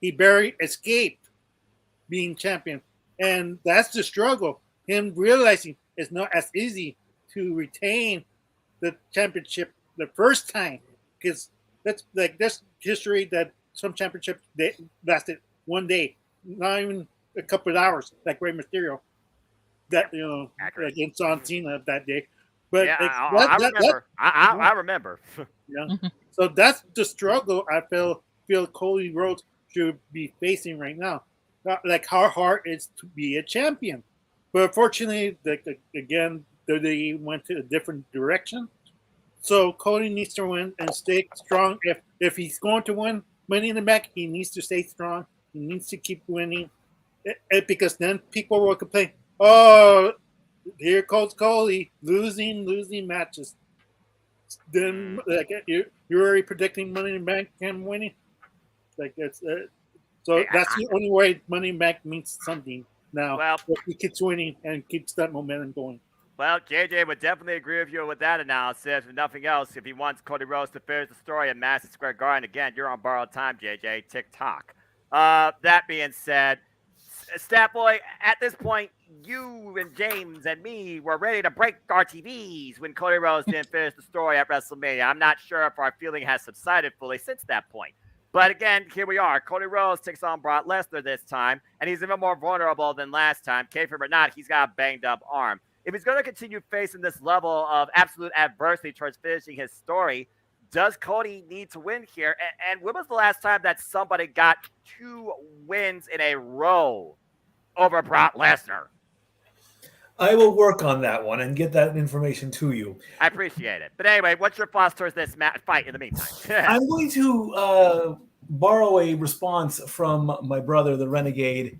he barely escaped being champion. And that's the struggle. Him realizing it's not as easy to retain the championship the first time. Because that's this history that some championships lasted one day, not even a couple of hours, like Rey Mysterio. That against John Cena that day, but yeah, I remember. Yeah, so that's the struggle I feel Cody Rhodes should be facing right now. Like how hard it's to be a champion, but unfortunately, again, they went to a different direction. So Cody needs to win and stay strong. If he's going to win Money in the Bank, he needs to stay strong. He needs to keep winning, because then people will complain. Oh, here goes Cody losing matches. Then you're already predicting Money in the Bank and winning. That's so that's the only way Money in the Bank means something now. Well, if he keeps winning and keeps that momentum going. Well, JJ would definitely agree with you with that analysis. If nothing else, if he wants Cody Rhodes to finish the story at Madison Square Garden, again, you're on borrowed time, JJ. Tick-tock. That being said, Stat Boy, at this point, you and James and me were ready to break our TVs when Cody Rhodes didn't finish the story at WrestleMania. I'm not sure if our feeling has subsided fully since that point. But again, here we are. Cody Rhodes takes on Brock Lesnar this time, and he's even more vulnerable than last time. Kayfabe or not, he's got a banged-up arm. If he's going to continue facing this level of absolute adversity towards finishing his story, does Cody need to win here? And when was the last time that somebody got 2 wins in a row over Brock Lesnar? I will work on that one and get that information to you. I appreciate it. But anyway, what's your thoughts towards this fight in the meantime? I'm going to borrow a response from my brother, the Renegade.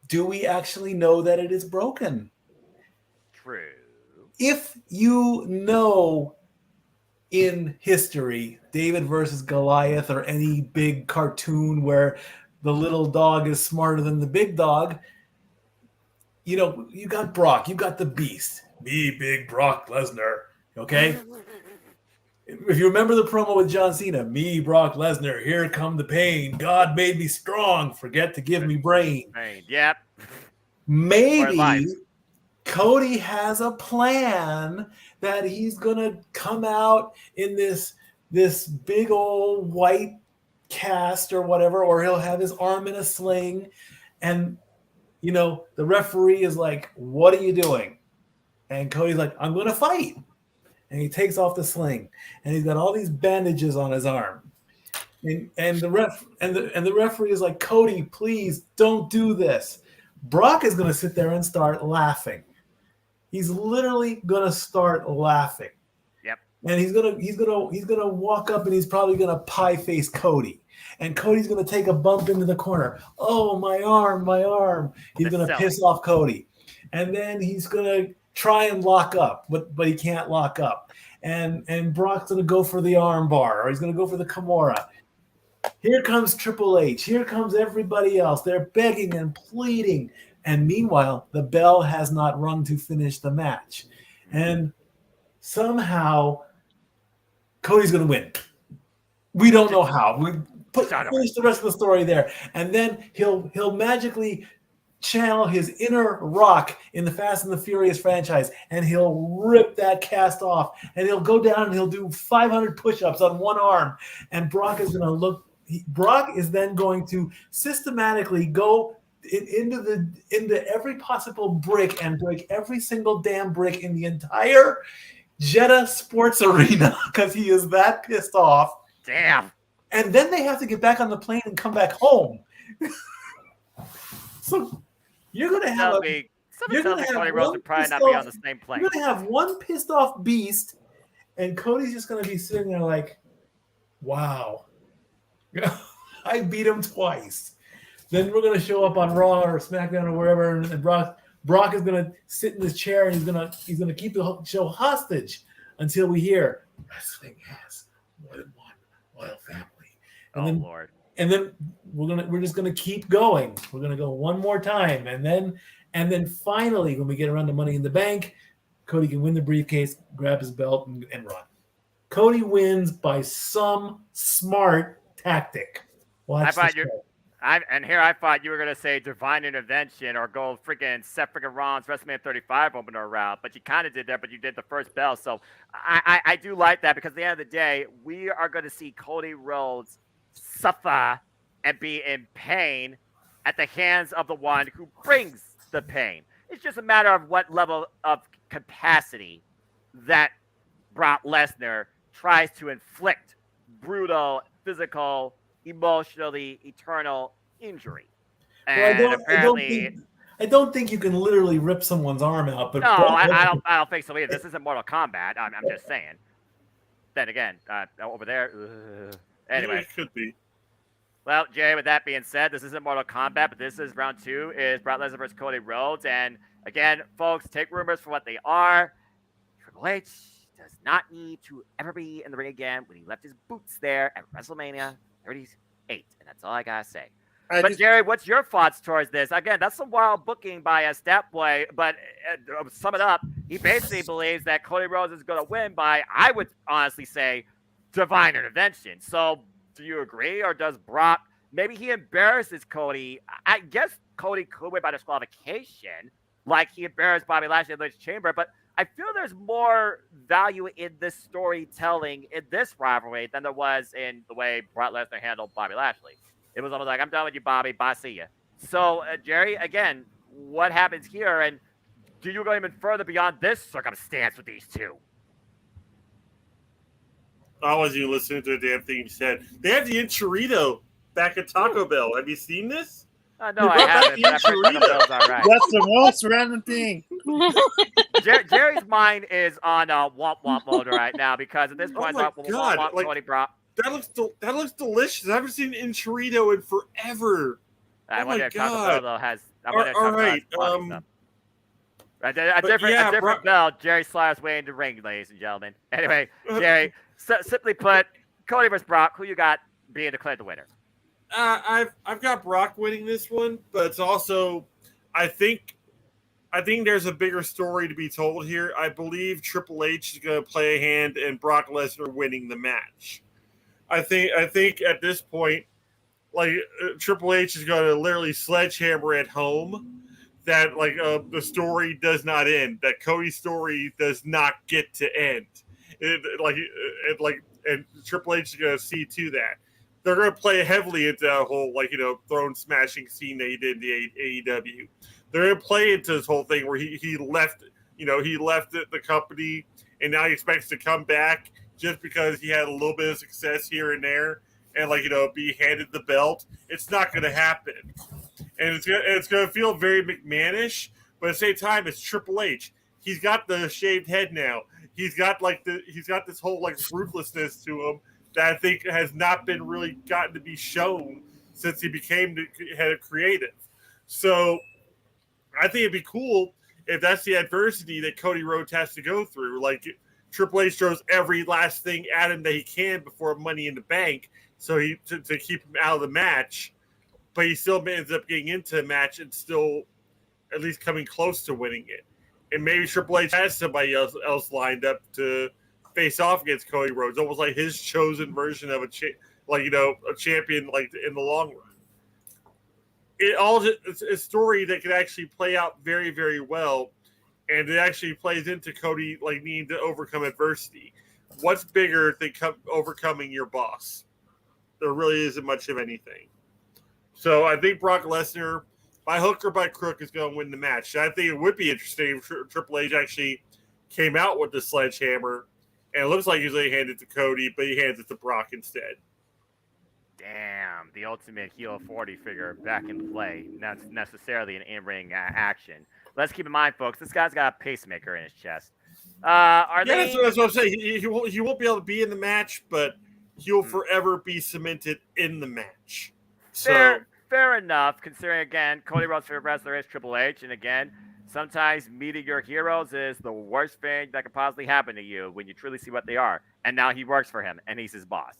Do we actually know that it is broken? True. If you know in history, David versus Goliath or any big cartoon where the little dog is smarter than the big dog, you got Brock, you got the Beast, me, big Brock Lesnar, okay? If you remember the promo with John Cena, me, Brock Lesnar, here come the pain. God made me strong, forget to give me brain. Yep. Maybe Cody has a plan that he's going to come out in this big old white cast or whatever, or he'll have his arm in a sling, and the referee is like, what are you doing? And Cody's like, I'm going to fight. And he takes off the sling, and he's got all these bandages on his arm. And the referee is like, Cody, please don't do this. Brock is going to sit there and start laughing. He's literally going to start laughing. Yep. And he's gonna walk up, and he's probably going to pie face Cody. And Cody's going to take a bump into the corner. Oh, my arm, my arm. He's going to piss off Cody. And then he's going to try and lock up, but he can't lock up. And Brock's going to go for the arm bar, or he's going to go for the Kimura. Here comes Triple H. Here comes everybody else. They're begging and pleading. And meanwhile, the bell has not rung to finish the match. And somehow Cody's going to win. We don't know how. We finish the rest of the story there. And then he'll magically channel his inner Rock in the Fast and the Furious franchise, and he'll rip that cast off, and he'll go down and he'll do 500 push-ups on one arm. And Brock is then going to systematically go into every possible brick and break every single damn brick in the entire Jeddah Sports Arena because he is that pissed off. Damn. And then they have to get back on the plane and come back home. So you're going to have Cody Rhodes would probably not be on the same plane. You're going to have one pissed off beast, and Cody's just going to be sitting there like, wow, I beat him twice. Then we're going to show up on Raw or SmackDown or wherever, and Brock is going to sit in this chair, and he's going to keep the show hostage until we hear wrestling has more than one royal family. And Lord. And then we're just gonna keep going. We're gonna go one more time, and then finally, when we get around to Money in the Bank, Cody can win the briefcase, grab his belt, and run. Cody wins by some smart tactic. I thought I thought you were gonna say divine intervention or go freaking Seth freaking Rollins WrestleMania 35 opener route, but you kind of did that, but you did the first bell. So I do like that because at the end of the day, we are going to see Cody Rhodes suffer and be in pain at the hands of the one who brings the pain. It's just a matter of what level of capacity that Brock Lesnar tries to inflict brutal, physical, emotionally, eternal injury. And I don't think you can literally rip someone's arm out. But no, I don't think so either. This isn't Mortal Kombat. I'm just saying. Then again, over there. Anyway, it could be. Well, Jay, with that being said, this isn't Mortal Kombat, but this is round 2. Is Brock Lesnar versus Cody Rhodes. And again, folks, take rumors for what they are. Triple H does not need to ever be in the ring again when he left his boots there at WrestleMania 38. And that's all I got to say. Jerry, what's your thoughts towards this? Again, that's some wild booking by a Stat Boy, but sum it up, he basically believes that Cody Rhodes is going to win by, I would honestly say, divine intervention. So do you agree, or does Brock, maybe he embarrasses Cody? I guess Cody could win by disqualification, like he embarrassed Bobby Lashley in the chamber, but I feel there's more value in this storytelling in this rivalry than there was in the way Brock Lesnar handled Bobby Lashley. It was almost like, I'm done with you, Bobby. Bye, see ya. So, Jerry, again, what happens here, and do you go even further beyond this circumstance with these two? I wasn't even listening to the damn thing you said. They have the Enchilada back at Taco Bell. Have you seen this? No, I haven't. But I've heard Taco Bell's all right. That's the most random thing. Jerry's mind is on womp womp mode right now because at this point, Cody Brock. That looks delicious. I haven't seen Enchilada in forever. I wonder if Taco Bell though has. All right. A different bell. Jerry Slider's way into the ring, ladies and gentlemen. Anyway, Jerry, simply put, Cody versus Brock. Who you got being declared the winner? I've got Brock winning this one, but it's also, I think there's a bigger story to be told here. I believe Triple H is going to play a hand in Brock Lesnar winning the match. I think at this point, like Triple H is going to literally sledgehammer at home that the story does not end. That Cody's story does not get to end. And Triple H is going to see to that. They're going to play heavily into that whole throne smashing scene that he did in the AEW. They're going to play into this whole thing where he left the company and now he expects to come back just because he had a little bit of success here and there and be handed the belt. It's not going to happen. And it's going to feel very McMahonish, but at the same time, it's Triple H. He's got the shaved head now. He's got this whole ruthlessness to him that I think has not been really gotten to be shown since he became the head of creative. So I think it'd be cool if that's the adversity that Cody Rhodes has to go through. Like Triple H throws every last thing at him that he can before Money in the Bank, so to keep him out of the match, but he still ends up getting into the match and still at least coming close to winning it. And maybe Triple H has somebody else lined up to face off against Cody Rhodes, almost like his chosen version of a champion, like in the long run. It's a story that could actually play out very, very well, and it actually plays into Cody like needing to overcome adversity. What's bigger than overcoming your boss? There really isn't much of anything. So I think Brock Lesnar, by hook or by crook, is going to win the match. I think it would be interesting if Triple H actually came out with the sledgehammer, and it looks like he's going to hand it to Cody, but he hands it to Brock instead. Damn, the ultimate heel 40 figure back in play. Not necessarily an in-ring action. Let's keep in mind, folks, this guy's got a pacemaker in his chest. That's what I'm saying. He won't be able to be in the match, but he'll forever be cemented in the match. Fair enough, considering, again, Cody Rhodes' favorite wrestler is Triple H, and again, sometimes meeting your heroes is the worst thing that could possibly happen to you when you truly see what they are. And now he works for him, and he's his boss.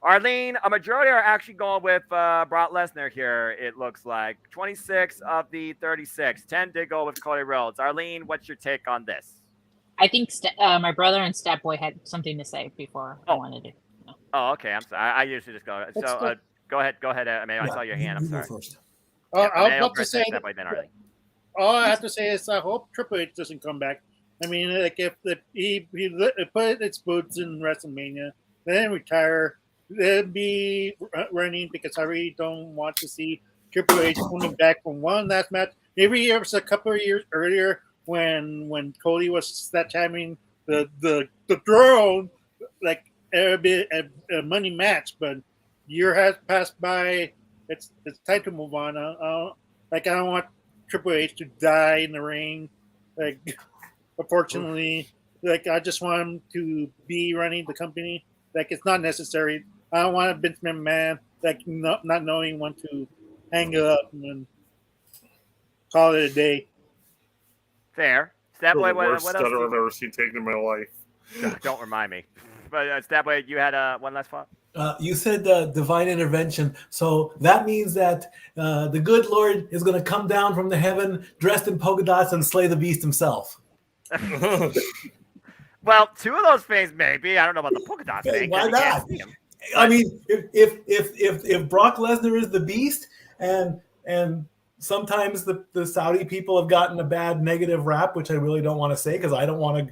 Arlene, a majority are actually going with Brock Lesnar here, it looks like. 26 of the 36. 10 did go with Cody Rhodes. Arlene, what's your take on this? I think my brother and Stat Boy had something to say before I wanted to. No. Oh, okay. I'm sorry. I usually just go. So go ahead. I mean, I saw your hand. I'm sorry. First. I was about to say. All I have to say is I hope Triple H doesn't come back. I mean, like if he put its boots in WrestleMania, then retire, then be running, because I really don't want to see Triple H coming back from one last match. Maybe it was a couple of years earlier when Cody was that timing the throne, like a money match, but year has passed by. It's time to move on. I don't want Triple H to die in the ring. Like, unfortunately, like I just want him to be running the company. Like, it's not necessary. I don't want a Vince McMahon like not knowing when to hang it up and call it a day. Fair. Stabboy, what else? Worst stutter I've ever seen taken in my life. Don't remind me. But Stabboy, you had one last thought? You said divine intervention, so that means that the good Lord is going to come down from the heaven dressed in polka dots and slay the beast himself. Well, two of those things maybe. I don't know about the polka dot thing. Why not? I mean, if Brock Lesnar is the beast, and sometimes the Saudi people have gotten a bad negative rap, which I really don't want to say because I don't want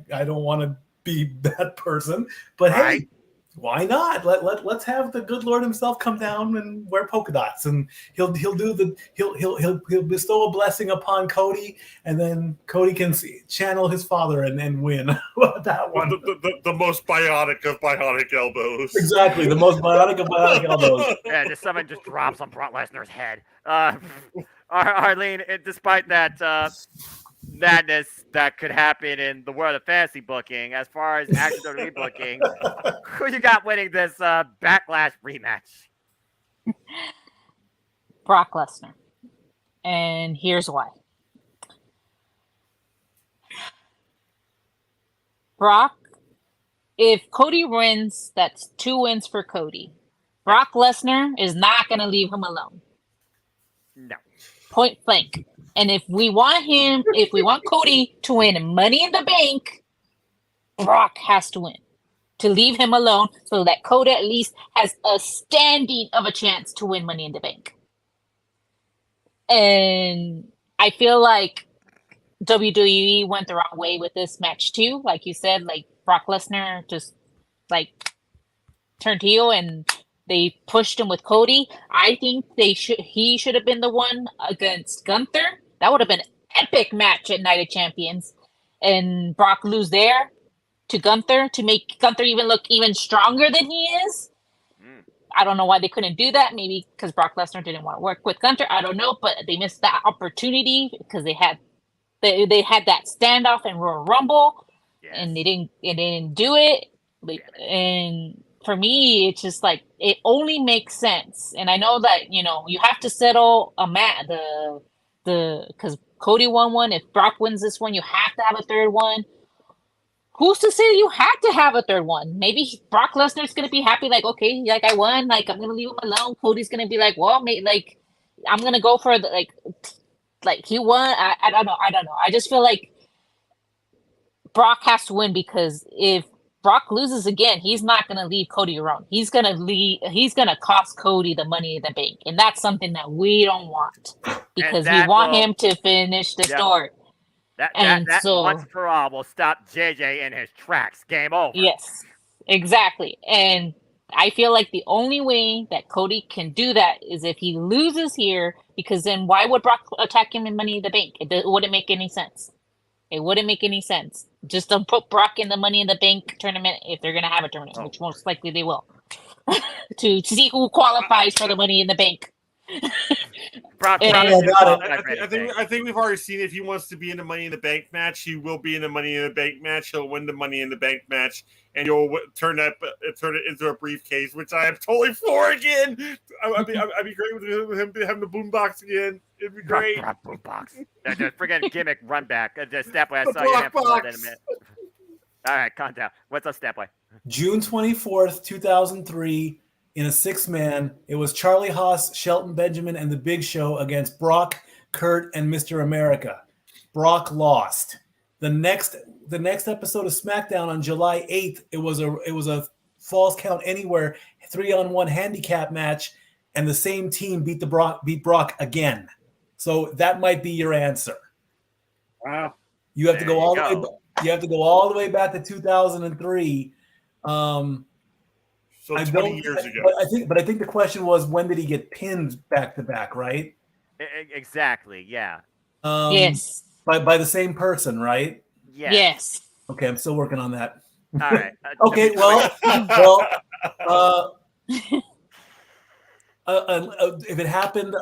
to be that person. But right. Hey, why not? Let's have the good Lord himself come down and wear polka dots, and he'll bestow a blessing upon Cody, and then Cody can channel his father and win. That one, the most bionic of bionic elbows. Exactly, the most bionic of bionic elbows. Yeah, just someone just drops on Brock Lesnar's head. Arlene, despite that madness that could happen in the world of fantasy booking, as far as actual WWE booking, who you got winning this Backlash rematch? Brock Lesnar. And here's why. Brock, if Cody wins, that's 2 wins for Cody. Brock Lesnar is not going to leave him alone. No. Point blank. And if we want Cody to win Money in the Bank, Brock has to win. To leave him alone so that Cody at least has a standing of a chance to win Money in the Bank. And I feel like WWE went the wrong way with this match too. Like you said, like Brock Lesnar just like turned heel and they pushed him with Cody. I think he should have been the one against Gunther. That would have been an epic match at Night of Champions. And Brock lose there to Gunther to make Gunther look even stronger than he is. I don't know why they couldn't do that. Maybe because Brock Lesnar didn't want to work with Gunther. I don't know, but they missed that opportunity because they had that standoff in Royal Rumble, and they didn't do it. And for me, it's just like it only makes sense. And I know that you have to settle a because Cody won one. If Brock wins this one, you have to have a third one. Who's to say you have to have a third one? Maybe Brock Lesnar's gonna be happy, like, okay, like I won, like I'm gonna leave him alone. Cody's gonna be like, well, like I'm gonna go for the like he won. I don't know. I just feel like Brock has to win, because if Brock loses again, he's not gonna leave Cody alone. He's gonna cost Cody the Money in the Bank, and that's something that we don't want, because we want him to finish the story. That so, once for all will stop JJ in his tracks. Game over. Yes, exactly. And I feel like the only way that Cody can do that is if he loses here, because then why would Brock attack him in Money in the Bank? It wouldn't make any sense. It wouldn't make any sense. Just don't put Brock in the Money in the Bank tournament if they're going to have a tournament, which most likely they will, to see who qualifies for the Money in the Bank. Brock, I think we've already seen if he wants to be in the Money in the Bank match, he will be in the Money in the Bank match. He'll win the Money in the Bank match, and you'll turn it into a briefcase, which I am totally for again. I'd be great with him having the boombox again. It'd be great. Boombox. Just freaking gimmick run back. Just Stepway, I saw you have in a minute. All right, calm down. What's up, Stepway? June 24th, 2003. In a 6-man, it was Charlie Haas, Shelton Benjamin, and The Big Show against Brock, Kurt, and Mr. America. Brock lost. The next episode of SmackDown on July 8th, it was a Falls Count Anywhere 3-on-1 handicap match, and the same team beat Brock again. So that might be your answer. Wow. You have to go all the way. You have to go all the way back to 2003. So 20 years ago. But I think the question was, when did he get pinned back to back, right? Exactly, yeah. Yes. By the same person, right? Yes. Okay, I'm still working on that. All right. Okay, if it happened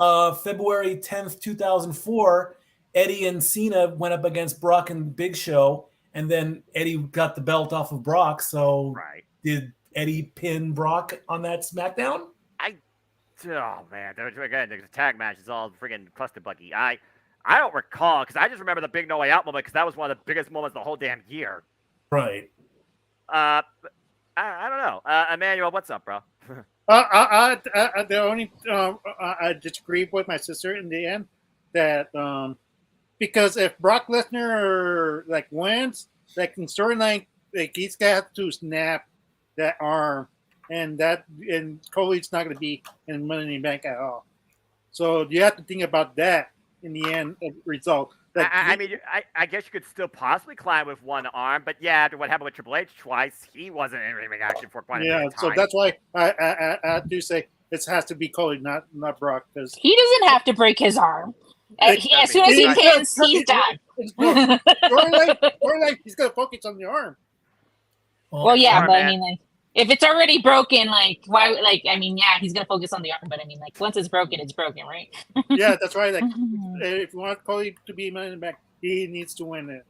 February 10th, 2004, Eddie and Cena went up against Brock and Big Show, and then Eddie got the belt off of Brock. So did Eddie pin Brock on that SmackDown? Oh man, again, the tag match is all freaking cluster buggy. I don't recall, because I just remember the big No Way Out moment, because that was one of the biggest moments of the whole damn year. Right. I don't know. Emmanuel, what's up, bro? I disagree with my sister in the end that because if Brock Lesnar wins, in storyline, he's got to snap that arm, and Cody's not going to be in Money in the Bank at all. So you have to think about that in the end result. I mean, I guess you could still possibly climb with one arm, but yeah, after what happened with Triple H twice, he wasn't in ring action for quite a bit of time. So that's why I do say it has to be Cody, not Brock, because he doesn't have to break his arm. As soon as he pins, he's done. He's going to focus on the arm. Well, yeah, but I mean, if it's already broken, why? He's gonna focus on the arm. But I mean, once it's broken, right? Yeah, that's right. If you want Cody to be in the back, he needs to win it.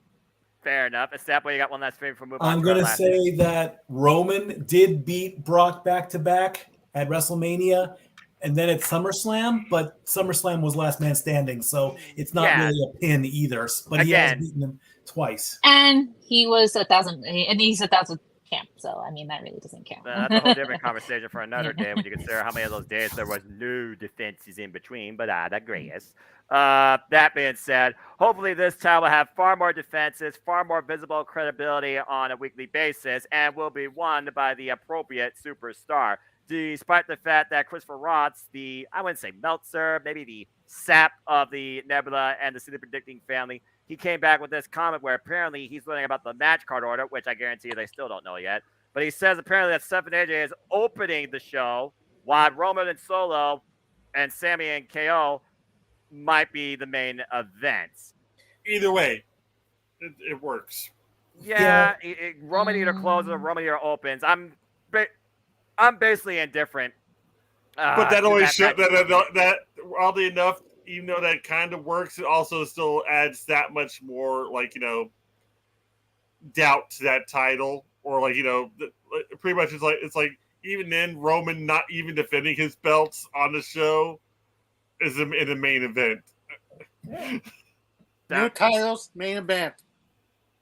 Fair enough. Estapa, you got one last favor for moving. I'm gonna say that Roman did beat Brock back to back at WrestleMania, and then at SummerSlam. But SummerSlam was last man standing, so it's not really a pin either. But he has beaten him twice. And he was 1,000, and he's 1,000 champ. So I mean, that really doesn't count. That's a whole different conversation for another day when you consider how many of those days there was no defenses in between. But I digress. That being said, hopefully this time we'll have far more defenses, far more visible credibility on a weekly basis, and will be won by the appropriate superstar. Despite the fact that Christopher Ross, I wouldn't say Meltzer, maybe the sap of the Nebula and the City Predicting family, he came back with this comment where apparently he's learning about the match card order, which I guarantee you they still don't know yet. But he says apparently that Steph and AJ is opening the show, while Roman and Solo and Sammy and KO might be the main events. Either way, it works. Yeah. Roman either closes or Roman either opens. I'm basically indifferent. But that always shows that oddly enough, even though that kind of works, it also still adds that much more, doubt to that title, or pretty much it's like even then, Roman not even defending his belts on the show is in the main event. New titles, main event.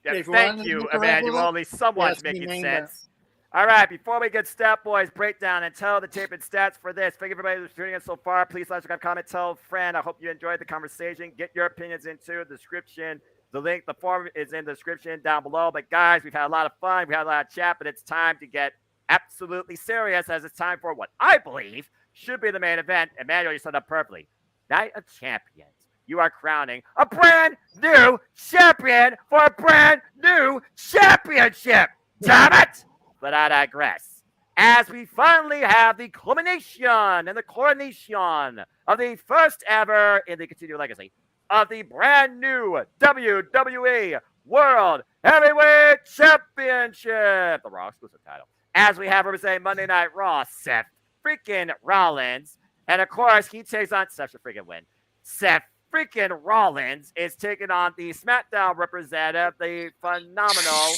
Yeah, If you thank want you, to Emmanuel. Only somewhat yes, making main sense. All right, before we get Stat Boys breakdown and tell the tape and stats for this, thank everybody who's tuning in so far. Please like, subscribe, comment, tell a friend. I hope you enjoyed the conversation. Get your opinions into the description. The link, the form is in the description down below. But guys, we've had a lot of fun. We had a lot of chat, but it's time to get absolutely serious as it's time for what I believe should be the main event. Emmanuel, you set up perfectly. Night of Champions. You are crowning a brand new champion for a brand new championship. Damn it! But I digress. As we finally have the culmination and the coronation of the first ever in the continued legacy of the brand new WWE World Heavyweight Championship, the Raw exclusive title. As we have representing Monday Night Raw, Seth freaking Rollins. And of course, he takes on Seth should freaking win. Seth freaking Rollins is taking on the SmackDown representative, the phenomenal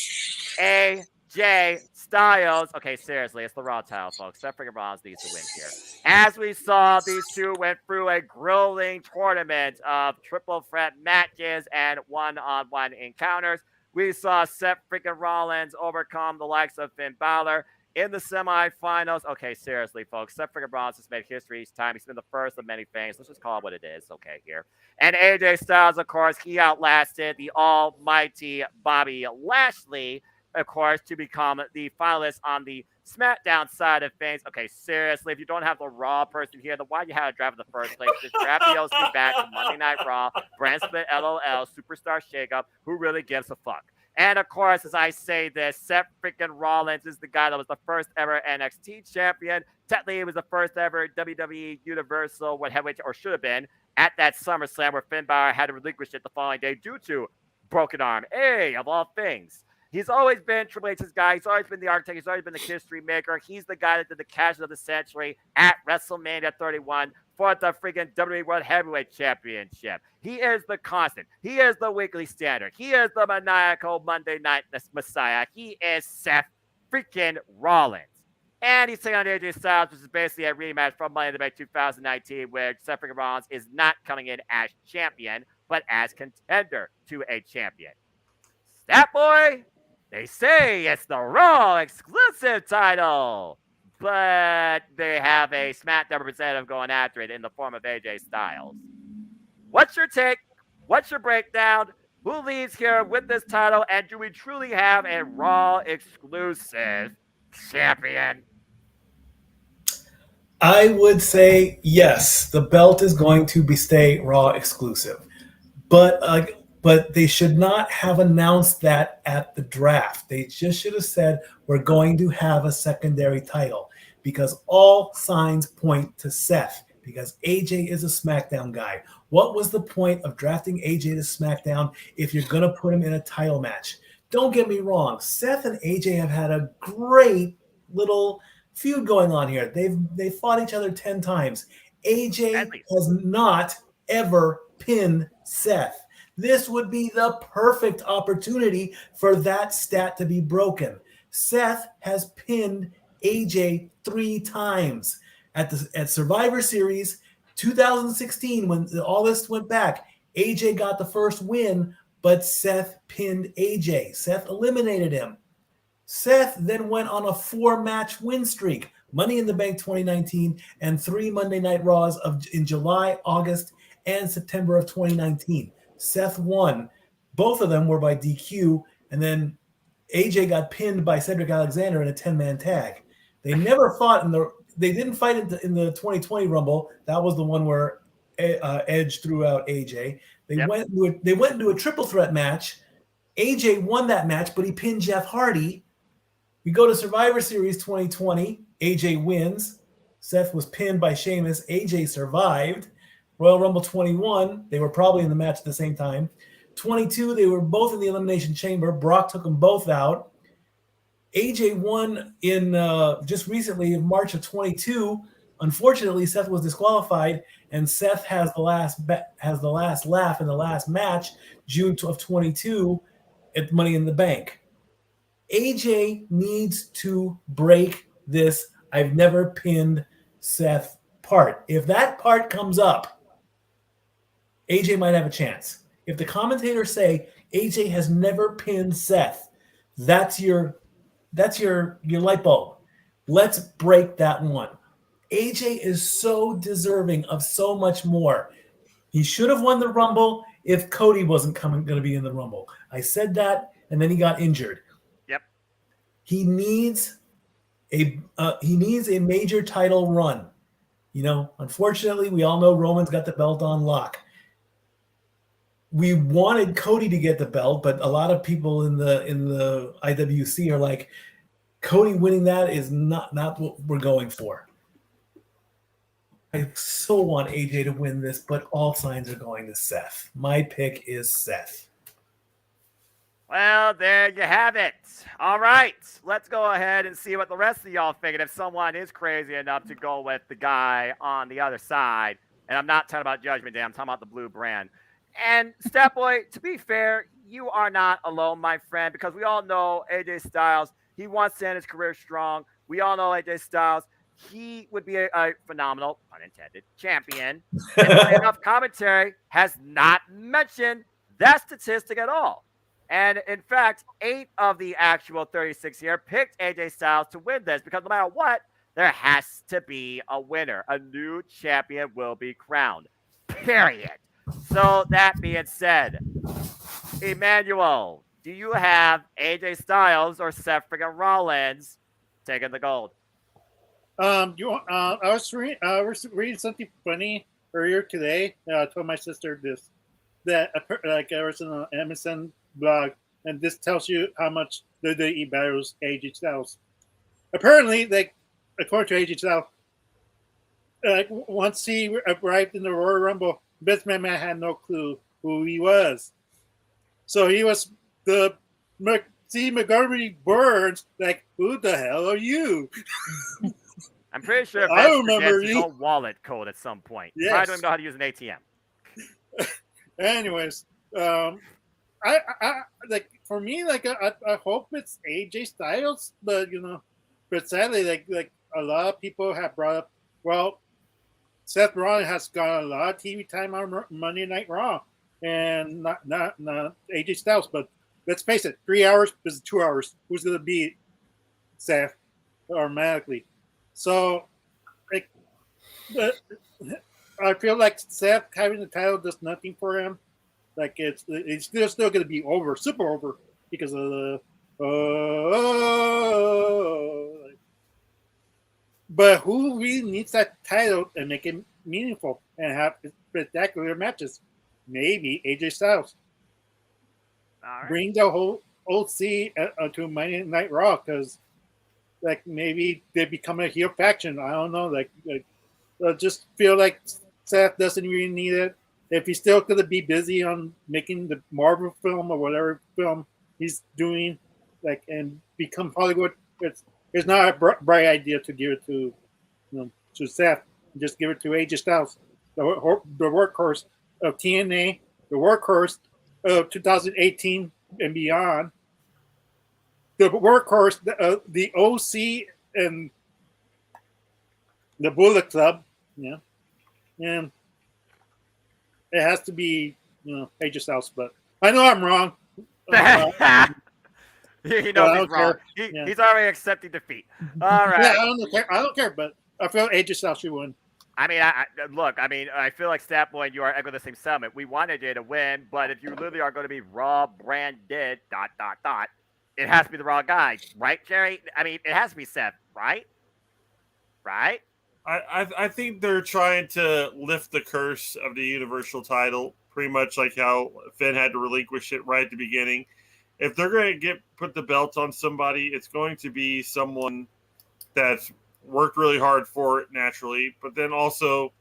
AJ Styles. Okay, seriously, it's the Raw title, folks. Seth freaking Rollins needs to win here. As we saw, these two went through a grueling tournament of triple threat matches and one-on-one encounters. We saw Seth freaking Rollins overcome the likes of Finn Balor in the semifinals. Okay, seriously, folks. Seth freaking Rollins has made history each time. He's been the first of many things. Let's just call it what it is. Okay, here. And AJ Styles, of course, he outlasted the almighty Bobby Lashley, of course, to become the finalist on the SmackDown side of things. Okay, seriously, if you don't have the Raw person here, then why do you have to draft in the first place? Just draft the LC back to Monday Night Raw, brand split LOL, Superstar Shakeup. Who really gives a fuck? And of course, as I say this, Seth freaking Rollins is the guy that was the first ever NXT champion. Technically, it was the first ever WWE Universal heavyweight, or should have been, at that SummerSlam where Finn Balor had to relinquish it the following day due to broken arm. Hey, of all things. He's always been Triple H's guy. He's always been the architect. He's always been the history maker. He's the guy that did the casual of the century at WrestleMania 31 for the freaking WWE World Heavyweight Championship. He is the constant. He is the weekly standard. He is the maniacal Monday Night Messiah. He is Seth freaking Rollins. And he's taking on AJ Styles, which is basically a rematch from Money in the Bank 2019, where Seth freaking Rollins is not coming in as champion, but as contender to a champion. Stat Boy, they say it's the Raw exclusive title, but they have a SmackDown representative going after it in the form of AJ Styles. What's your take? What's your breakdown? Who leaves here with this title? And do we truly have a Raw exclusive champion? I would say yes. The belt is going to stay Raw exclusive, but they should not have announced that at the draft. They just should have said we're going to have a secondary title, because all signs point to Seth, because AJ is a SmackDown guy. What was the point of drafting AJ to SmackDown if you're going to put him in a title match? Don't get me wrong. Seth and AJ have had a great little feud going on here. They fought each other 10 times. AJ has not ever pinned Seth. This would be the perfect opportunity for that stat to be broken. Seth has pinned AJ 3 times. At Survivor Series 2016, when all this went back, AJ got the first win, but Seth pinned AJ. Seth eliminated him. Seth then went on a 4-match win streak. Money in the Bank 2019 and 3 Monday Night Raws in July, August, and September of 2019. Seth won. Both of them were by DQ, and then AJ got pinned by Cedric Alexander in a 10-man tag. They never fought they didn't fight in the 2020 Rumble. That was the one where Edge threw out AJ. They went into a triple threat match. AJ won that match, but he pinned Jeff Hardy. We go to Survivor Series 2020. AJ wins. Seth was pinned by Sheamus. AJ survived. Royal Rumble 21, they were probably in the match at the same time. 22, they were both in the Elimination Chamber. Brock took them both out. AJ won in just recently in March of 22. Unfortunately, Seth was disqualified, and Seth has the last laugh in the last match, June of 22, at Money in the Bank. AJ needs to break this I've never pinned Seth part. If that part comes up, AJ might have a chance. If the commentators say AJ has never pinned Seth, that's your light bulb. Let's break that one. AJ is so deserving of so much more. He should have won the Rumble if Cody wasn't going to be in the Rumble. I said that, and then he got injured. Yep. He needs a major title run. Unfortunately, we all know Roman's got the belt on lock. We wanted Cody to get the belt, but a lot of people in the IWC are like, Cody winning that is not what we're going for. I so want AJ to win this, but all signs are going to Seth. My pick is Seth. Well, there you have it. All right, let's go ahead and see what the rest of y'all figured. If someone is crazy enough to go with the guy on the other side, and I'm not talking about Judgment Day, I'm talking about the blue brand. And Stat Boy, to be fair, you are not alone, my friend, because we all know AJ Styles. He wants to end his career strong. We all know AJ Styles. He would be a phenomenal, unintended, champion. And enough commentary has not mentioned that statistic at all. And in fact, 8 of the actual 36 here picked AJ Styles to win this because no matter what, there has to be a winner. A new champion will be crowned. Period. So that being said, Emmanuel, do you have AJ Styles or Seth freaking Rollins taking the gold? I was reading something funny earlier today. I told my sister this, that I was in an MSN blog, and this tells you how much WWE battles AJ Styles. Apparently, according to AJ Styles, once he arrived in the Royal Rumble, Vince McMahon had no clue who he was. So he was Montgomery Burns, like, who the hell are you? I'm pretty sure I Vince remember forgets his own wallet code at some point. Yes. Probably don't even know how to use an ATM. Anyways, I for me, I hope it's AJ Styles, but but sadly, like a lot of people have brought up, well, Seth Rollins has got a lot of TV time on Monday Night Raw, and not AJ Styles. But let's face it, 3 hours is 2 hours. Who's going to beat Seth automatically? So, I feel like Seth having the title does nothing for him. Like it's still going to be over, super over, because of the. But who really needs that title and make it meaningful and have spectacular matches? Maybe AJ Styles. All right. Bring the whole OC to Monday Night Raw, because maybe they become a heel faction. I don't know. I just feel like Seth doesn't really need it. If he's still going to be busy on making the Marvel film or whatever film he's doing, and become Hollywood, it's not a bright idea to give it to Seth. Just give it to AJ Styles, the workhorse of TNA, the workhorse of 2018 and beyond, the workhorse of the OC and the Bullet Club, and it has to be AJ Styles. But I know I'm wrong. He knows he's wrong. He's already accepting defeat. All right. Yeah, I don't care, but I feel AJ Styles should win. I mean, I feel like Statboy and you are echoing the same sentiment. We want AJ to win, but if you literally are going to be Raw branded ... it has to be the Raw guy, right, Jerry? I mean, it has to be Seth, right? Right? I think they're trying to lift the curse of the Universal title, pretty much like how Finn had to relinquish it right at the beginning. If they're going to put the belt on somebody, it's going to be someone that's worked really hard for it naturally, but then also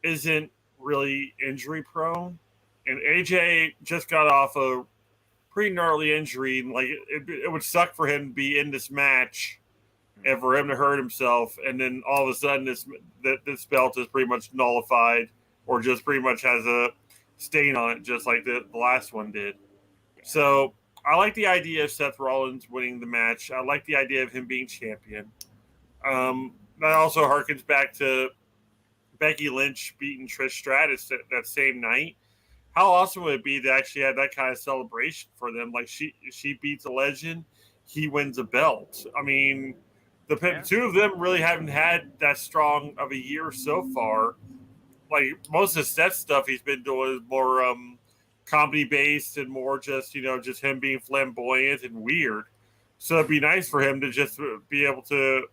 isn't really injury prone. And AJ just got off a pretty gnarly injury. Like it would suck for him to be in this match and for him to hurt himself, and then all of a sudden this belt is pretty much nullified or just pretty much has a stain on it, just like the last one did. So I like the idea of Seth Rollins winning the match. I like the idea of him being champion. that also harkens back to Becky Lynch beating Trish Stratus that same night. How awesome would it be to actually have that kind of celebration for them? Like she beats a legend, he wins a belt. I mean, the two of them really haven't had that strong of a year so far. Like most of Seth's stuff he's been doing is more comedy based and more just just him being flamboyant and weird. So it'd be nice for him to just be able to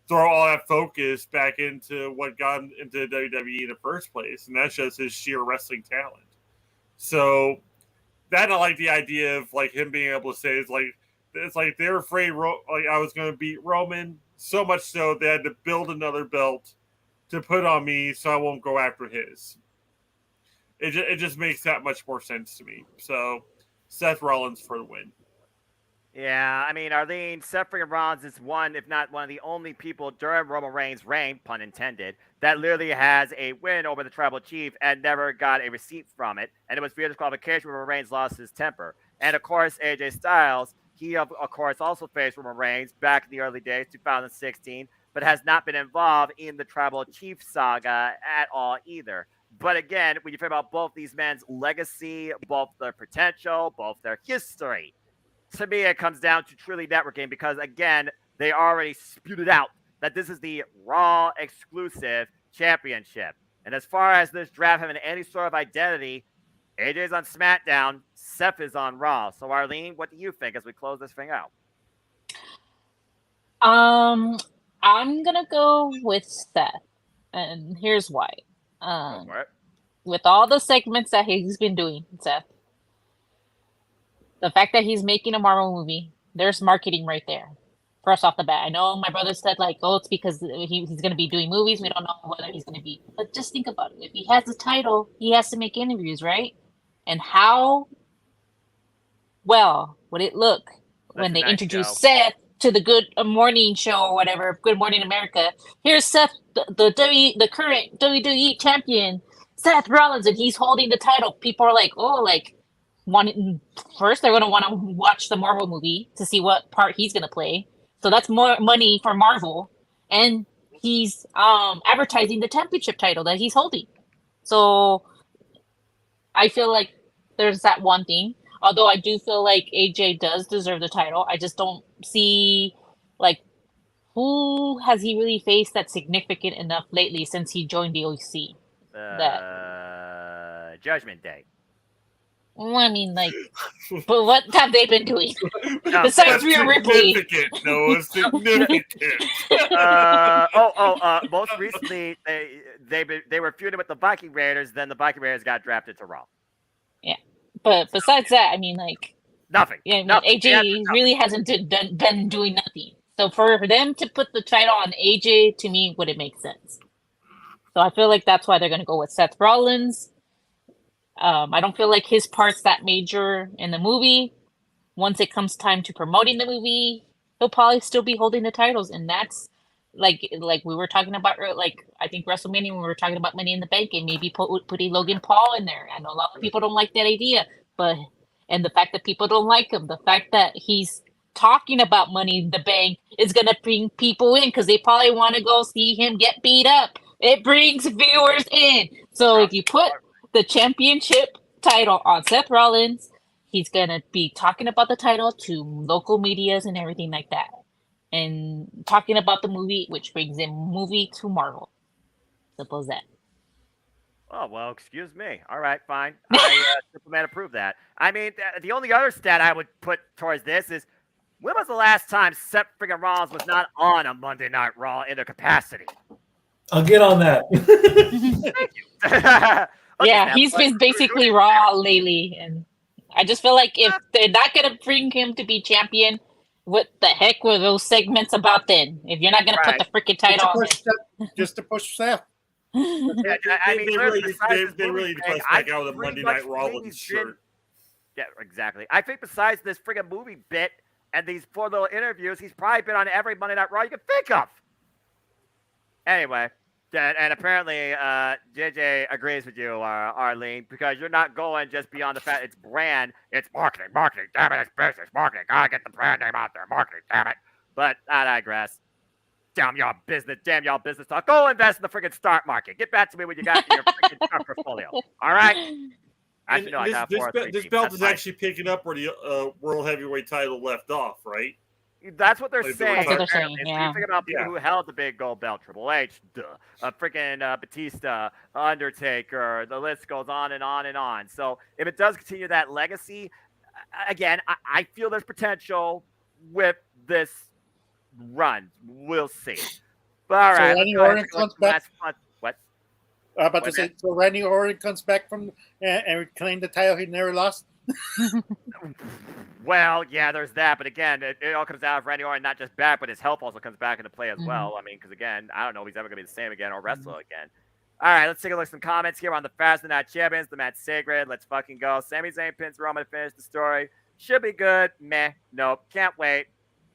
throw all that focus back into what got him into WWE in the first place, and that's just his sheer wrestling talent. So that I like the idea of like him being able to say it's like they're afraid like I was going to beat Roman, so much so they had to build another belt to put on me so I won't go after his. It just makes that much more sense to me. So Seth Rollins for the win. Yeah, I mean, Arlene, Seth freaking Rollins is one, if not one of the only people during Roman Reigns' reign, pun intended, that literally has a win over the Tribal Chief and never got a receipt from it. And it was via disqualification where Roman Reigns lost his temper. And of course, AJ Styles, he of course also faced Roman Reigns back in the early days, 2016, but has not been involved in the Tribal Chief saga at all either. But again, when you think about both these men's legacy, both their potential, both their history, to me, it comes down to truly networking because, again, they already spewed it out that this is the Raw exclusive championship. And as far as this draft having any sort of identity, AJ's on SmackDown, Seth is on Raw. So, Arlene, what do you think as we close this thing out? I'm gonna go with Seth, and here's why. With all the segments that he's been doing, Seth, the fact that he's making a Marvel movie, there's marketing right there. First off the bat, I know my brother said like, oh, it's because he's going to be doing movies. We don't know whether he's going to be. But just think about it. If he has the title, he has to make interviews, right? And how well would it look when they introduce Seth to the Good Morning Show or whatever, Good Morning America? Here's Seth, the current WWE champion, Seth Rollins, and he's holding the title. People are like, oh, like. First, they're going to want to watch the Marvel movie to see what part he's going to play. So that's more money for Marvel. And he's advertising the championship title that he's holding. So I feel like there's that one thing. Although I do feel like AJ does deserve the title. I just don't see, like, who has he really faced that's significant enough lately since he joined the OC? Judgment Day. Well, I mean, like, but what have they been doing besides Rhea Ripley? No, significant. Most recently, they were feuding with the Viking Raiders. Then the Viking Raiders got drafted to Raw. Yeah, but besides that, I mean, like nothing. Yeah, I mean, nothing. AJ really hasn't been doing nothing. So for them to put the title on AJ, to me, wouldn't make sense. So I feel like that's why they're going to go with Seth Rollins. I don't feel like his part's that major in the movie. Once it comes time to promoting the movie, he'll probably still be holding the titles, and that's like we were talking about, like I think WrestleMania when we were talking about Money in the Bank, and maybe putting Logan Paul in there. I know a lot of people don't like that idea, and the fact that people don't like him, the fact that he's talking about Money in the Bank is gonna bring people in because they probably want to go see him get beat up. It brings viewers in. So if you put the championship title on Seth Rollins, he's gonna be talking about the title to local medias and everything like that, and talking about the movie, which brings in movie to Marvel. Simple as that. Oh, well, excuse me. All right, fine. I Superman approved that. I mean, the only other stat I would put towards this is, when was the last time Seth freaking Rollins was not on a Monday Night Raw in a capacity? I'll get on that. Thank you. Yeah, he's been basically Raw lately, and I just feel like if they're not gonna bring him to be champion, what the heck were those segments about then? If you're not gonna put the freaking title on just to push Seth. Yeah, I mean, they really need to bust back out with a Monday Night Raw with shirt. Yeah, exactly. I think besides this friggin' movie bit and these 4 little interviews, he's probably been on every Monday Night Raw you can think of. Anyway. And apparently, JJ agrees with you, Arlene, because you're not going just beyond the fact it's brand, it's marketing. Damn it, it's business marketing. Gotta get the brand name out there, marketing. Damn it. But I digress. damn y'all business talk. Go invest in the freaking stock market. Get back to me when you got your freaking stock portfolio. All right. And Actually, no, I got this belt is actually picking up where the world heavyweight title left off, right? That's what they're Like, saying. That's what they're saying, So yeah. you think about people Yeah. who held the big gold belt, Triple H, freaking Batista, Undertaker, the list goes on and on and on. So if it does continue that legacy, again, I feel there's potential with this run. We'll see. But all So right. Randy let's go ahead Orton and comes look back. at what? About What, to say, so Randy Orton comes back from and claim the title he never lost. Well, yeah, there's that, but again, it all comes out of Randy Orton not just back, but his health also comes back into play as well. I mean, because again, I don't know if he's ever going to be the same again or wrestle again. All right, let's take a look at some comments here on the Fast and Not Champions, the match Sacred. Let's fucking go. Sami Zayn pins Roman to finish the story. Should be good. Meh. Nope. Can't wait.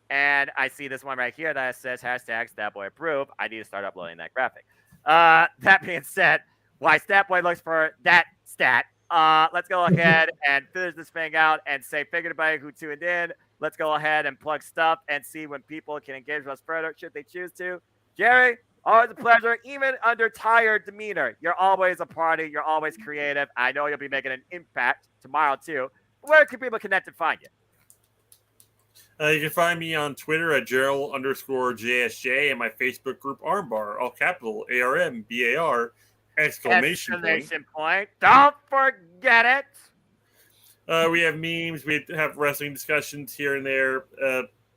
And I see this one right here that says hashtag Statboy approve. I need to start uploading that graphic. That being said, why Statboy looks for that stat. Let's go ahead and finish this thing out and say thank you to everybody who tuned in. Let's go ahead and plug stuff and see when people can engage with us further, should they choose to. Jerry, always a pleasure, even under tired demeanor. You're always a party. You're always creative. I know you'll be making an impact tomorrow, too. Where can people connect and find you? You can find me on Twitter at Gerald_JSJ and my Facebook group Armbar, all capital ARMBAR, exclamation point. Don't forget it. We have memes. We have wrestling discussions here and there.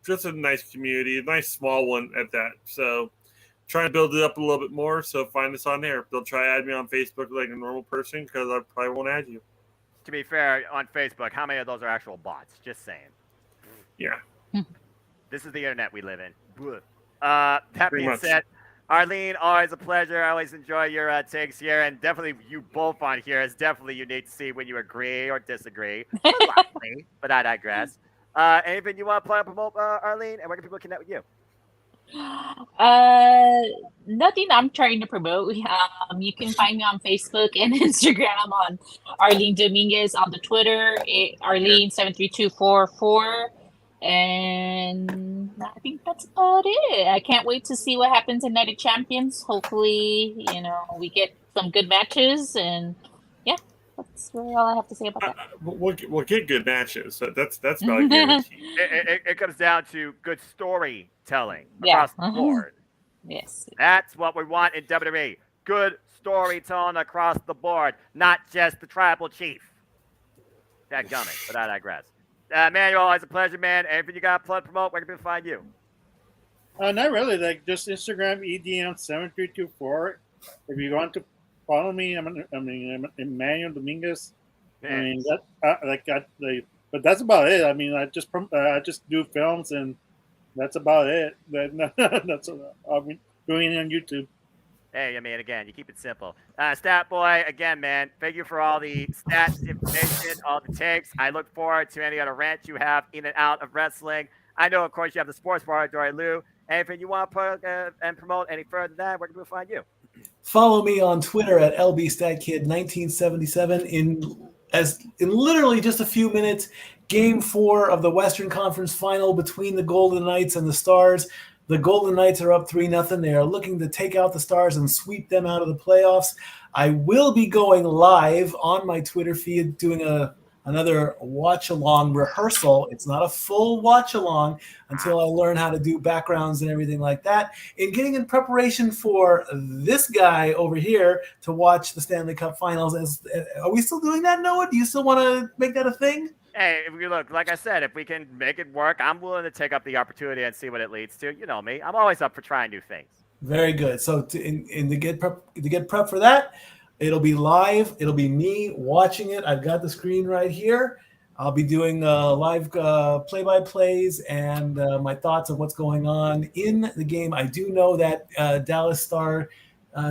Just a nice community, a nice small one at that. So trying to build it up a little bit more. So find us on there. They'll try to add me on Facebook like a normal person because I probably won't add you. To be fair, on Facebook, how many of those are actual bots? Just saying. Yeah. This is the internet we live in. That Pretty being much. said, Arlene, always a pleasure. I always enjoy your takes here, and definitely you both on here is definitely unique to see when you agree or disagree. Likely, but I digress. Anything you want to plug and promote, Arlene, and where can people connect with you? Nothing I'm trying to promote. You can find me on Facebook and Instagram on Arlene Dominguez on the Twitter, Arlene73244. And I think that's about it. I can't wait to see what happens in Night of Champions. Hopefully, we get some good matches, and yeah, that's really all I have to say about that. We'll get good matches. That's about guaranteed. It comes down to good storytelling Yeah. across the board. Yes. That's what we want in WWE. Good storytelling across the board, not just the tribal chief. Dadgummit, but I digress. Manuel, always a pleasure, man. Anything you got to plug, promote, where can people find you? Not really. Like just Instagram EDM7324. If you want to follow me, I'm Emmanuel Dominguez. I mean but that's about it. I mean, I just do films, and that's about it. That's what I'll be doing on YouTube. Hey, I mean, again, you keep it simple. Stat Boy, again, man, thank you for all the stats, information, all the takes. I look forward to any other rants you have in and out of wrestling. I know, of course, you have the sports bar, Dory Lou. Anything you want to plug and promote any further than that, where can people find you? Follow me on Twitter at LBStatKid1977. In literally just a few minutes, Game 4 of the Western Conference Final between the Golden Knights and the Stars. The Golden Knights are up 3-0. They are looking to take out the Stars and sweep them out of the playoffs. I will be going live on my Twitter feed doing another watch-along rehearsal. It's not a full watch-along until I learn how to do backgrounds and everything like that. In getting in preparation for this guy over here to watch the Stanley Cup Finals. Are we still doing that, Noah? Do you still want to make that a thing? Hey, if we look, like I said, if we can make it work, I'm willing to take up the opportunity and see what it leads to. You know me. I'm always up for trying new things. Very good. So to get prep for that, it'll be live. It'll be me watching it. I've got the screen right here. I'll be doing live play-by-plays and my thoughts of what's going on in the game. I do know that Dallas Star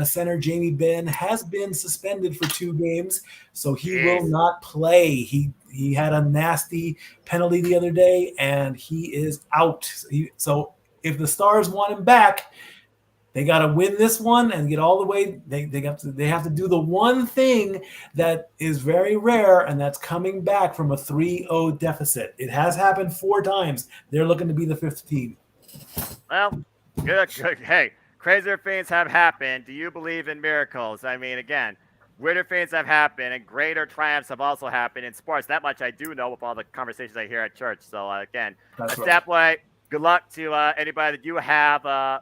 center Jamie Benn has been suspended for 2 games, so he will not play. He had a nasty penalty the other day, and he is out. So if the Stars want him back, they got to win this one and get all the way. They have to do the one thing that is very rare, and that's coming back from a 3-0 deficit. It has happened 4 times. They're looking to be the 5th team. Well, Good. Hey, crazier things have happened. Do you believe in miracles? I mean, again, weirder things have happened, and greater triumphs have also happened in sports. That much I do know with all the conversations I hear at church. So again, That's right. that way. Good luck to anybody that you have,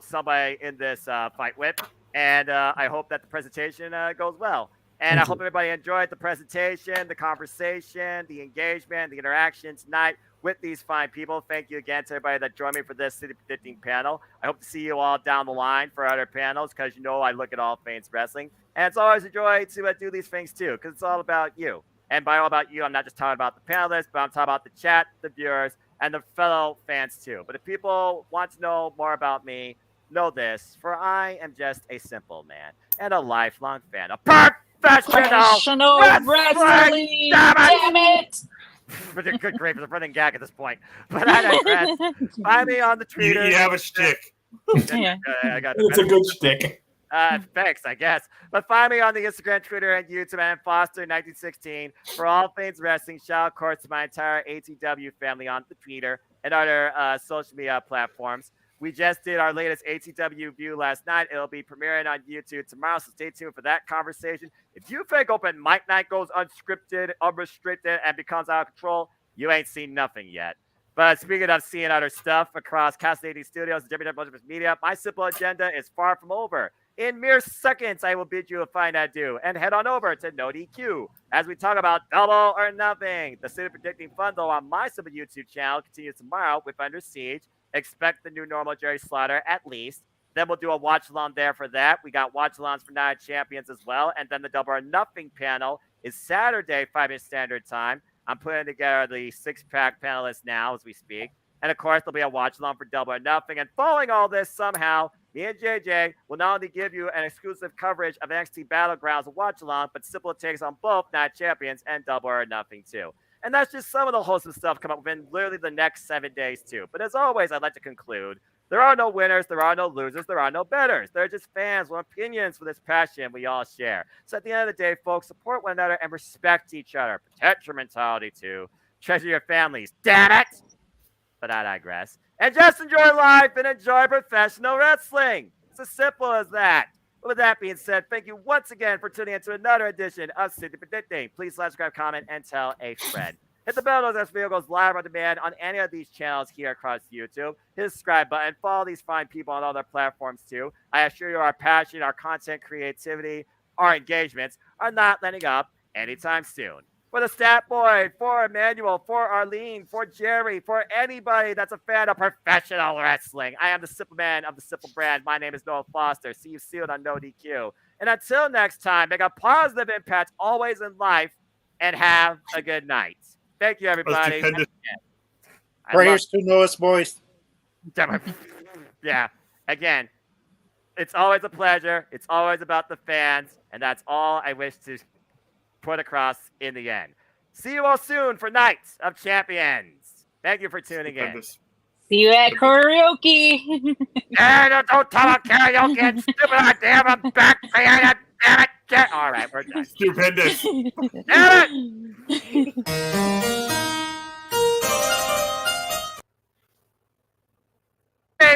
somebody in this fight with, and I hope that the presentation goes well. And I hope everybody enjoyed the presentation, the conversation, the engagement, the interaction tonight with these fine people. Thank you again to everybody that joined me for this City Predicting panel. I hope to see you all down the line for other panels because I look at all things wrestling. And it's always a joy to do these things too because it's all about you. And by all about you, I'm not just talking about the panelists, but I'm talking about the chat, the viewers, and the fellow fans too. But if people want to know more about me, know this, for I am just a simple man and a lifelong fan of professional wrestling. Damn it! Good grief, it's a running gag at this point. But I digress. Find me on the Twitter. You have a shtick. It's a good shtick. Thanks, I guess. But find me on the Instagram, Twitter, and YouTube, and Foster1916 for all things wrestling. Shout out, of course, to my entire ATW family on the Twitter and other social media platforms. We just did our latest ATW view last night. It'll be premiering on YouTube tomorrow, so stay tuned for that conversation. If you think Open Mic Night goes unscripted, unrestricted, and becomes out of control, you ain't seen nothing yet. But speaking of seeing other stuff across Castle Studios and WWE Media, my simple agenda is far from over. In mere seconds, I will bid you a fine adieu and head on over to No DQ as we talk about Double or Nothing. The City Predicting Bundle on my simple YouTube channel continues tomorrow with Under Siege. Expect the new normal Jerry Slaughter at least. Then we'll do a watch along there for that. We got watch alongs for Night Champions as well. And then the Double or Nothing panel is Saturday, 5 Eastern Standard Time. I'm putting together the 6-pack panelists now as we speak. And of course, there'll be a watch along for Double or Nothing. And following all this, somehow, me and JJ will not only give you an exclusive coverage of NXT Battlegrounds watch along, but simple takes on both Night Champions and Double or Nothing too. And that's just some of the wholesome stuff come up within literally the next 7 days too. But as always, I'd like to conclude, there are no winners, there are no losers, there are no betters. They're just fans with opinions for this passion we all share. So at the end of the day, folks, support one another and respect each other. Protect your mentality too. Treasure your families. Damn it! But I digress. And just enjoy life and enjoy professional wrestling. It's as simple as that. With that being said, thank you once again for tuning in to another edition of City Predicting. Please subscribe, comment, and tell a friend. Hit the bell as this video goes live on demand on any of these channels here across YouTube. Hit the subscribe button. Follow these fine people on all their platforms too. I assure you our passion, our content creativity, our engagements are not letting up anytime soon. For the Stat Boy, for Emmanuel, for Arlene, for Jerry, for anybody that's a fan of professional wrestling, I am the Simple Man of the Simple Brand. My name is Noah Foster. See you soon on No DQ. And until next time, make a positive impact always in life and have a good night. Thank you, everybody. Prayers to Noah's voice. Yeah. Again, it's always a pleasure. It's always about the fans. And that's all I wish to put across in the end. See you all soon for Night of Champions. Thank you for tuning in. See you at karaoke. And don't talk about karaoke and stupid idea. I'm back. Damn it. All right, we're done. Stupendous. Damn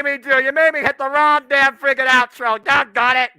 it. You made me hit the wrong damn freaking outro. Doggone it.